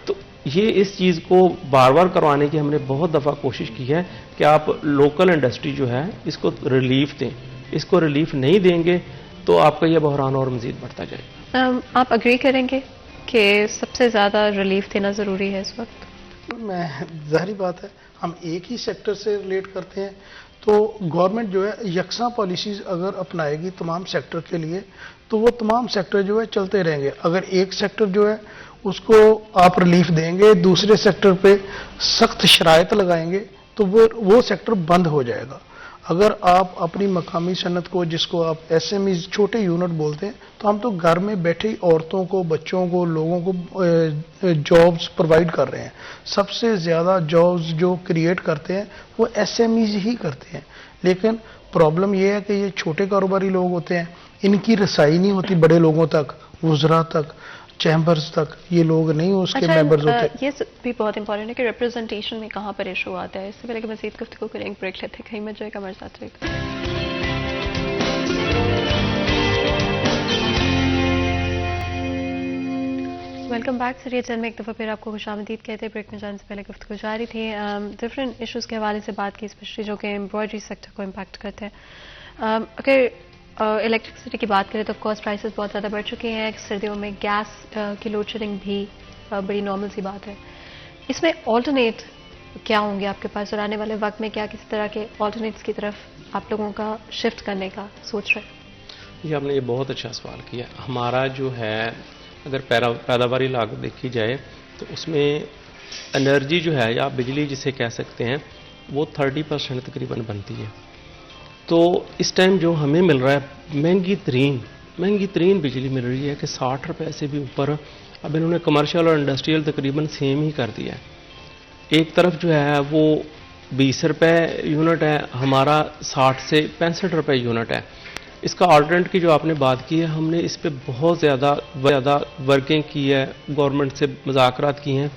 تو یہ اس چیز کو بار بار کروانے کی ہم نے بہت دفعہ کوشش کی ہے کہ آپ لوکل انڈسٹری جو ہے اس کو ریلیف دیں. اس کو ریلیف نہیں دیں گے تو آپ کا یہ بحران اور مزید بڑھتا جائے گا. آپ اگری کریں گے کہ سب سے زیادہ ریلیف دینا ضروری ہے اس وقت؟ میں ظاہری بات ہے, ہم ایک ہی سیکٹر سے ریلیٹ کرتے ہیں, تو گورنمنٹ جو ہے یکساں پالیسیز اگر اپنائے گی تمام سیکٹر کے لیے تو وہ تمام سیکٹر جو ہے چلتے رہیں گے. اگر ایک سیکٹر جو ہے اس کو آپ ریلیف دیں گے, دوسرے سیکٹر پہ سخت شرائط لگائیں گے تو وہ سیکٹر بند ہو جائے گا. اگر آپ اپنی مقامی صنعت کو, جس کو آپ ایس ایم ایز چھوٹے یونٹ بولتے ہیں, تو ہم تو گھر میں بیٹھے عورتوں کو, بچوں کو, لوگوں کو جابز پرووائڈ کر رہے ہیں. سب سے زیادہ جابز جو کریٹ کرتے ہیں وہ ایس ایم ایز ہی کرتے ہیں. لیکن پرابلم یہ ہے کہ یہ چھوٹے کاروباری لوگ ہوتے ہیں, ان کی رسائی نہیں ہوتی بڑے لوگوں تک, وزراء تک, چیمبرز تک, یہ لوگ نہیں اس کے ممبرز ہوتے. یہ بھی بہت امپورٹنٹ ہے کہ ریپرزنٹیشن میں کہاں پر ایشو آتا ہے. اس سے پہلے کہ مزید گفتگو کریں, بریک لیتے ہیں, کہیں مت جائے گا, ہمارے ساتھ رہے گا. Welcome back. سریہ چند میں ایک دفعہ پھر آپ کو خوش آمدید کہتے ہیں. بریک میں جانے سے پہلے گفتگو جاری تھی, ڈفرینٹ ایشوز کے حوالے سے بات کی, اسپیشلی جو کہ امبرائڈری سیکٹر کو امپیکٹ کرتے ہیں. اگر الیکٹرسٹی کی بات کریں تو آف کورس پرائسز بہت زیادہ بڑھ چکے ہیں. سردیوں میں گیس کی لوڈ شیڈنگ بھی بڑی نارمل سی بات ہے. اس میں آلٹرنیٹ کیا ہوں گے آپ کے پاس, اور آنے والے وقت میں کیا کسی طرح کے آلٹرنیٹس کی طرف آپ لوگوں کا شفٹ کرنے کا سوچ رہے ہیں؟ یہ آپ نے یہ بہت اچھا سوال کیا. ہمارا جو ہے اگر پیداواری لاگت دیکھی جائے تو اس میں انرجی جو ہے یا بجلی جسے کہہ سکتے ہیں وہ 30% تقریباً بنتی ہے. تو اس ٹائم جو ہمیں مل رہا ہے مہنگی ترین بجلی مل رہی ہے کہ 60 روپے سے بھی اوپر. اب انہوں نے کمرشل اور انڈسٹریل تقریباً سیم ہی کر دیا ہے. ایک طرف جو ہے وہ 20 روپے یونٹ ہے, ہمارا 60 سے 65 روپے یونٹ ہے. اس کا آلٹرنیٹ کی جو آپ نے بات کی ہے, ہم نے اس پہ بہت زیادہ ورکنگ کی ہے, گورنمنٹ سے مذاکرات کی ہیں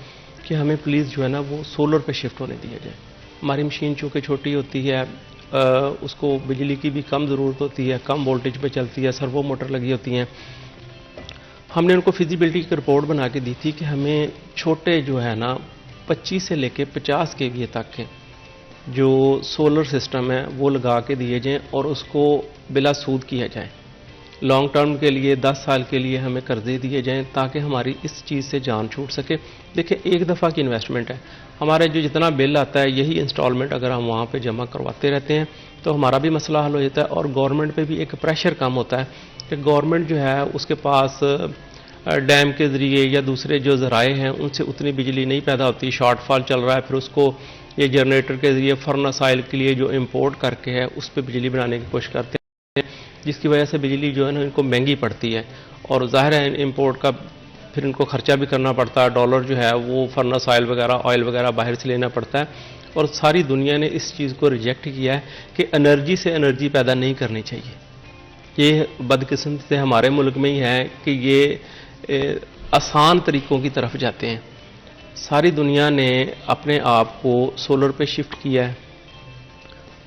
کہ ہمیں پلیز جو ہے نا وہ سولر پہ شفٹ ہونے دیا جائے. ہماری مشین چونکہ چھوٹی ہوتی ہے, اس کو بجلی کی بھی کم ضرورت ہوتی ہے, کم وولٹیج پہ چلتی ہے, سرو موٹر لگی ہوتی ہیں. ہم نے ان کو فیزیبلٹی کی رپورٹ بنا کے دی تھی کہ ہمیں چھوٹے جو ہے نا 25 سے لے کے 50 kVA تک کے جو سولر سسٹم ہے وہ لگا کے دیے جائیں اور اس کو بلا سود کیا جائے. لانگ ٹرم کے لیے 10 سال کے لیے ہمیں قرضے دیے جائیں تاکہ ہماری اس چیز سے جان چھوٹ سکے. دیکھیں ایک دفعہ کی انویسٹمنٹ ہے, ہمارے جو جتنا بل آتا ہے یہی انسٹالمنٹ اگر ہم وہاں پہ جمع کرواتے رہتے ہیں تو ہمارا بھی مسئلہ حل ہو جاتا ہے اور گورنمنٹ پہ بھی ایک پریشر کم ہوتا ہے کہ گورنمنٹ جو ہے اس کے پاس ڈیم کے ذریعے یا دوسرے جو ذرائع ہیں ان سے اتنی بجلی نہیں پیدا ہوتی, شارٹ فال چل رہا ہے, پھر اس کو یہ جنریٹر کے ذریعے فرنس آئل کے لیے جو امپورٹ کر کے ہے اس پہ بجلی بنانے کی کوشش کرتے ہیں, جس کی وجہ سے بجلی جو ہے نا ان کو مہنگی پڑتی ہے. اور ظاہر ہے امپورٹ کا پھر ان کو خرچہ بھی کرنا پڑتا ہے, ڈالر جو ہے وہ فرنس آئل وغیرہ باہر سے لینا پڑتا ہے. اور ساری دنیا نے اس چیز کو ریجیکٹ کیا ہے کہ انرجی سے انرجی پیدا نہیں کرنی چاہیے. یہ بدقسمتی سے ہمارے ملک میں ہی ہے کہ یہ آسان طریقوں کی طرف جاتے ہیں. ساری دنیا نے اپنے آپ کو سولر پہ شفٹ کیا ہے,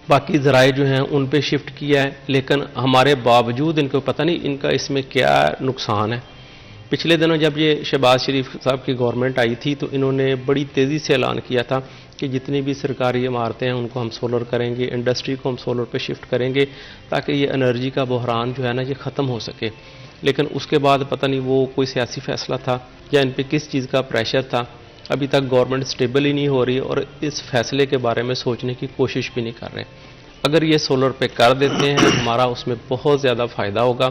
باقی ذرائع جو ہیں ان پہ شفٹ کیا ہے, لیکن ہمارے باوجود ان کو پتہ نہیں ان کا اس میں کیا نقصان ہے. پچھلے دنوں جب یہ شہباز شریف صاحب کی گورنمنٹ آئی تھی تو انہوں نے بڑی تیزی سے اعلان کیا تھا کہ جتنی بھی سرکاری عمارتیں ہیں ان کو ہم سولر کریں گے, انڈسٹری کو ہم سولر پہ شفٹ کریں گے تاکہ یہ انرجی کا بحران جو ہے نا یہ ختم ہو سکے. لیکن اس کے بعد پتہ نہیں وہ کوئی سیاسی فیصلہ تھا یا ان پہ کس چیز کا پریشر تھا, ابھی تک گورنمنٹ سٹیبل ہی نہیں ہو رہی اور اس فیصلے کے بارے میں سوچنے کی کوشش بھی نہیں کر رہے. اگر یہ سولر پہ کر دیتے ہیں ہمارا اس میں بہت زیادہ فائدہ ہوگا.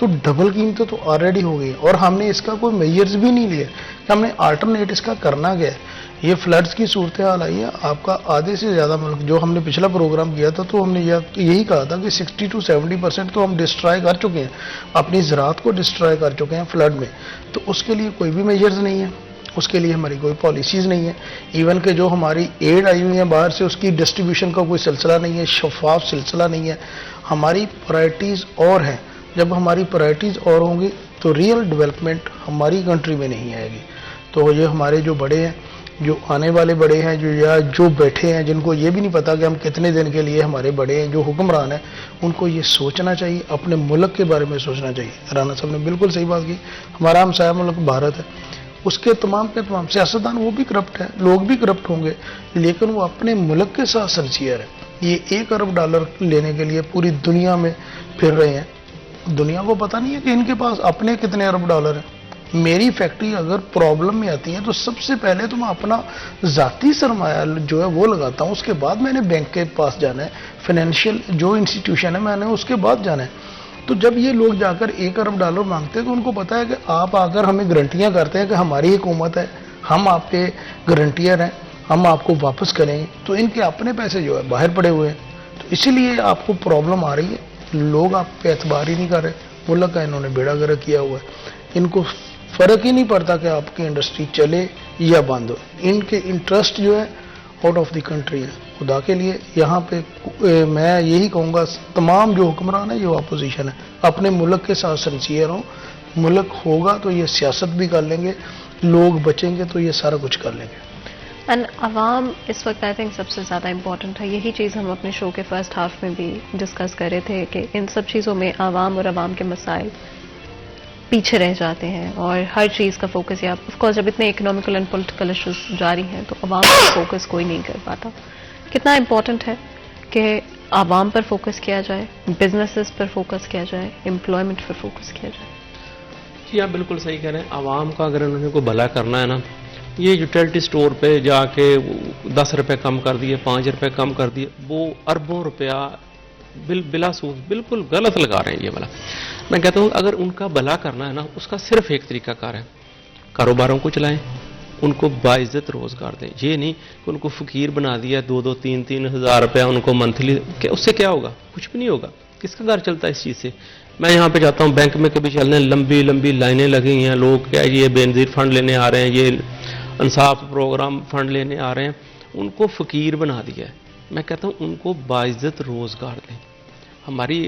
تو ڈبل قیمتیں تو آلریڈی ہو گئی، اور ہم نے اس کا کوئی میجرز بھی نہیں لیا کہ ہم نے آلٹرنیٹ اس کا کرنا کیا ہے۔ یہ فلڈز کی صورتحال آئی ہے، آپ کا آدھے سے زیادہ ملک، جو ہم نے پچھلا پروگرام کیا تھا تو ہم نے یہی کہا تھا کہ 60 to 70% تو ہم ڈسٹرائے کر چکے ہیں، اپنی زراعت کو ڈسٹرائے کر چکے ہیں فلڈ میں، تو اس کے لیے کوئی بھی میجرز نہیں ہے، اس کے لیے ہماری کوئی پالیسیز نہیں ہے، ایون کہ جو ہماری ایڈ آئی ہوئی ہیں باہر سے اس کی ڈسٹریبیوشن کا کوئی سلسلہ نہیں ہے، شفاف سلسلہ نہیں ہے۔ ہماری پرائرٹیز اور ہیں، جب ہماری پرائرٹیز اور ہوں گی تو ریئل ڈیولپمنٹ ہماری کنٹری میں نہیں آئے گی۔ تو یہ ہمارے جو بڑے ہیں، جو آنے والے بڑے ہیں، جو بیٹھے ہیں، جن کو یہ بھی نہیں پتا کہ ہم کتنے دن کے لیے ہمارے بڑے ہیں، جو حکمران ہیں، ان کو یہ سوچنا چاہیے، اپنے ملک کے بارے میں سوچنا چاہیے۔ رانا صاحب نے بالکل صحیح بات کی، ہمارا ہمسایہ ملک بھارت ہے، اس کے تمام سیاستدان وہ بھی کرپٹ ہیں، لوگ بھی کرپٹ ہوں گے، لیکن وہ اپنے ملک کے ساتھ سنسیئر ہے۔ یہ $1 ارب لینے کے لیے پوری دنیا میں پھر رہے ہیں، دنیا کو پتہ نہیں ہے کہ ان کے پاس اپنے کتنے $1 ہیں۔ میری فیکٹری اگر پرابلم میں آتی ہے تو سب سے پہلے تو میں اپنا ذاتی سرمایہ جو ہے وہ لگاتا ہوں، اس کے بعد میں نے بینک کے پاس جانا ہے، فائنینشیل جو انسٹیٹیوشن ہے میں نے اس کے بعد جانا ہے۔ تو جب یہ لوگ جا کر $1 ارب مانگتے ہیں تو ان کو پتا ہے کہ آپ آ کر ہمیں گارنٹیاں کرتے ہیں کہ ہماری حکومت ہے، ہم آپ کے گارنٹیئر ہیں، ہم آپ کو واپس کریں گے، تو ان کے اپنے پیسے جو ہے باہر پڑے ہوئے ہیں، تو اسی لیے آپ کو پرابلم آ رہی ہے، لوگ آپ پہ اعتبار ہی نہیں کر رہے، ملک کا انہوں نے بیڑا گرک کیا ہوا ہے، ان کو فرق ہی نہیں پڑتا کہ آپ کی انڈسٹری چلے یا بند ہو، ان کے انٹرسٹ جو ہے آؤٹ آف دی کنٹری ہے۔ خدا کے لیے یہاں پہ میں یہی کہوں گا تمام جو حکمران ہیں، جو اپوزیشن ہے، اپنے ملک کے ساتھ سنسیئر ہوں، ملک ہوگا تو یہ سیاست بھی کر لیں گے، لوگ بچیں گے تو یہ سارا کچھ کر لیں گے۔ عوام اس وقت آئی تھنک سب سے زیادہ امپورٹنٹ ہے، یہی چیز ہم اپنے شو کے فرسٹ ہاف میں بھی ڈسکس کر رہے تھے کہ ان سب چیزوں میں عوام اور عوام کے مسائل پیچھے رہ جاتے ہیں، اور ہر چیز کا فوکس، یا آف کورس جب اتنے اکنامیکل اینڈ پولیٹیکل ایشوز جاری ہیں تو عوام کا فوکس کوئی نہیں کر پاتا۔ کتنا امپورٹنٹ ہے کہ عوام پر فوکس کیا جائے، بزنسز پر فوکس کیا جائے، امپلائمنٹ پر فوکس کیا جائے؟ جی آپ بالکل صحیح کہہ رہے ہیں، عوام کا اگر انہوں نے کوئی بھلا کرنا ہے نا، یہ یوٹیلٹی سٹور پہ جا کے 10 روپے کم کر دیے، 5 روپے کم کر دیے، وہ اربوں روپیہ بلا سود بالکل غلط لگا رہے ہیں یہ والا۔ میں کہتا ہوں اگر ان کا بھلا کرنا ہے نا، اس کا صرف ایک طریقہ کار ہے، کاروباروں کو چلائیں، ان کو باعزت روزگار دیں، یہ نہیں کہ ان کو فقیر بنا دیا، 2-2, 3-3 ہزار روپیہ ان کو منتھلی، اس سے کیا ہوگا؟ کچھ بھی نہیں ہوگا، کس کا گھر چلتا ہے اس چیز سے؟ میں یہاں پہ جاتا ہوں بینک میں کبھی چلنے، لمبی لمبی لائنیں لگی ہیں، لوگ کیا یہ بے نظیر فنڈ لینے آ رہے ہیں، یہ انصاف پروگرام فنڈ لینے آ رہے ہیں، ان کو فقیر بنا دیا ہے۔ میں کہتا ہوں ان کو باعزت روزگار دیں۔ ہماری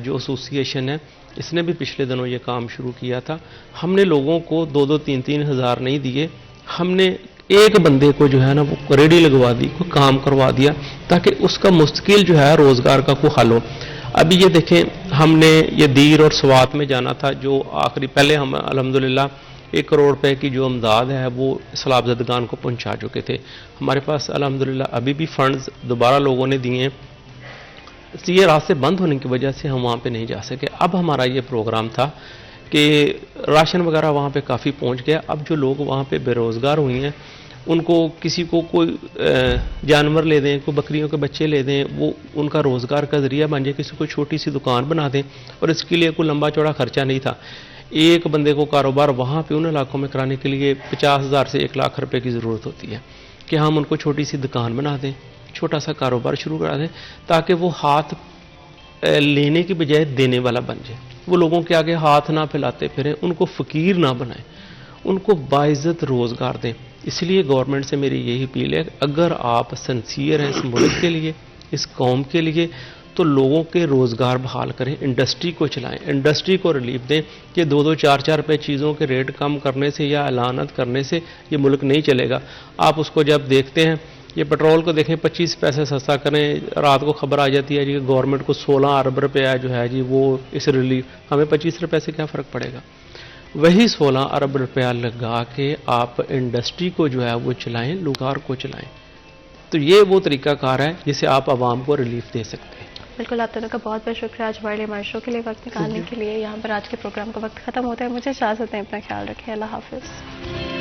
جو ایسوسیشن ہے اس نے بھی پچھلے دنوں یہ کام شروع کیا تھا، ہم نے لوگوں کو 2-2, 3-3 ہزار نہیں دیے، ہم نے ایک بندے کو جو ہے نا وہ ریڈی لگوا دی، کوئی کام کروا دیا تاکہ اس کا مستقل جو ہے روزگار کا کوئی حل ہو۔ ابھی یہ دیکھیں ہم نے یہ دیر اور سوات میں جانا تھا، جو آخری پہلے ہم الحمدللہ 1 کروڑ روپے کی جو امداد ہے وہ سیلاب زدگان کو پہنچا چکے تھے، ہمارے پاس الحمدللہ ابھی بھی فنڈز دوبارہ لوگوں نے دیے ہیں، یہ راستے بند ہونے کی وجہ سے ہم وہاں پہ نہیں جا سکے۔ اب ہمارا یہ پروگرام تھا کہ راشن وغیرہ وہاں پہ کافی پہنچ گیا، اب جو لوگ وہاں پہ بے روزگار ہوئی ہیں ان کو کسی کو کوئی جانور لے دیں، کوئی بکریوں کے بچے لے دیں، وہ ان کا روزگار کا ذریعہ بن جائے، کسی کو چھوٹی سی دکان بنا دیں، اور اس کے لیے کوئی لمبا چوڑا خرچہ نہیں تھا۔ ایک بندے کو کاروبار وہاں پہ ان علاقوں میں کرانے کے لیے 50,000 سے 1 لاکھ روپے کی ضرورت ہوتی ہے کہ ہم ان کو چھوٹی سی دکان بنا دیں، چھوٹا سا کاروبار شروع کرا دیں تاکہ وہ ہاتھ لینے کی بجائے دینے والا بن جائے، وہ لوگوں کے آگے ہاتھ نہ پھیلاتے پھریں، ان کو فقیر نہ بنائیں، ان کو باعزت روزگار دیں۔ اس لیے گورنمنٹ سے میری یہی اپیل ہے، اگر آپ سنسیئر ہیں اس ملک کے لیے، اس قوم کے لیے، تو لوگوں کے روزگار بحال کریں، انڈسٹری کو چلائیں، انڈسٹری کو ریلیف دیں کہ 2-2, 4-4 روپے چیزوں کے ریٹ کم کرنے سے یا اعلانات کرنے سے یہ ملک نہیں چلے گا۔ آپ اس کو جب دیکھتے ہیں، یہ پیٹرول کو دیکھیں 25 پیسے سستا کریں، رات کو خبر آ جاتی ہے جی گورنمنٹ کو 16 ارب روپیہ جو ہے جی وہ اس ریلیف، ہمیں 25 روپے سے کیا فرق پڑے گا؟ وہی 16 ارب روپیہ لگا کے آپ انڈسٹری کو جو ہے وہ چلائیں، روزگار کو چلائیں، تو یہ وہ طریقہ کار ہے جس سے آپ عوام کو ریلیف دے سکتے ہیں۔ بالکل، آپ دونوں کا بہت بہت شکریہ آج ہمارے شو کے لیے وقت نکالنے کے لیے۔ یہاں پر آج کے پروگرام کا وقت ختم ہوتا ہے، مجھے اجازت دیں، اپنا خیال رکھیں، اللہ حافظ۔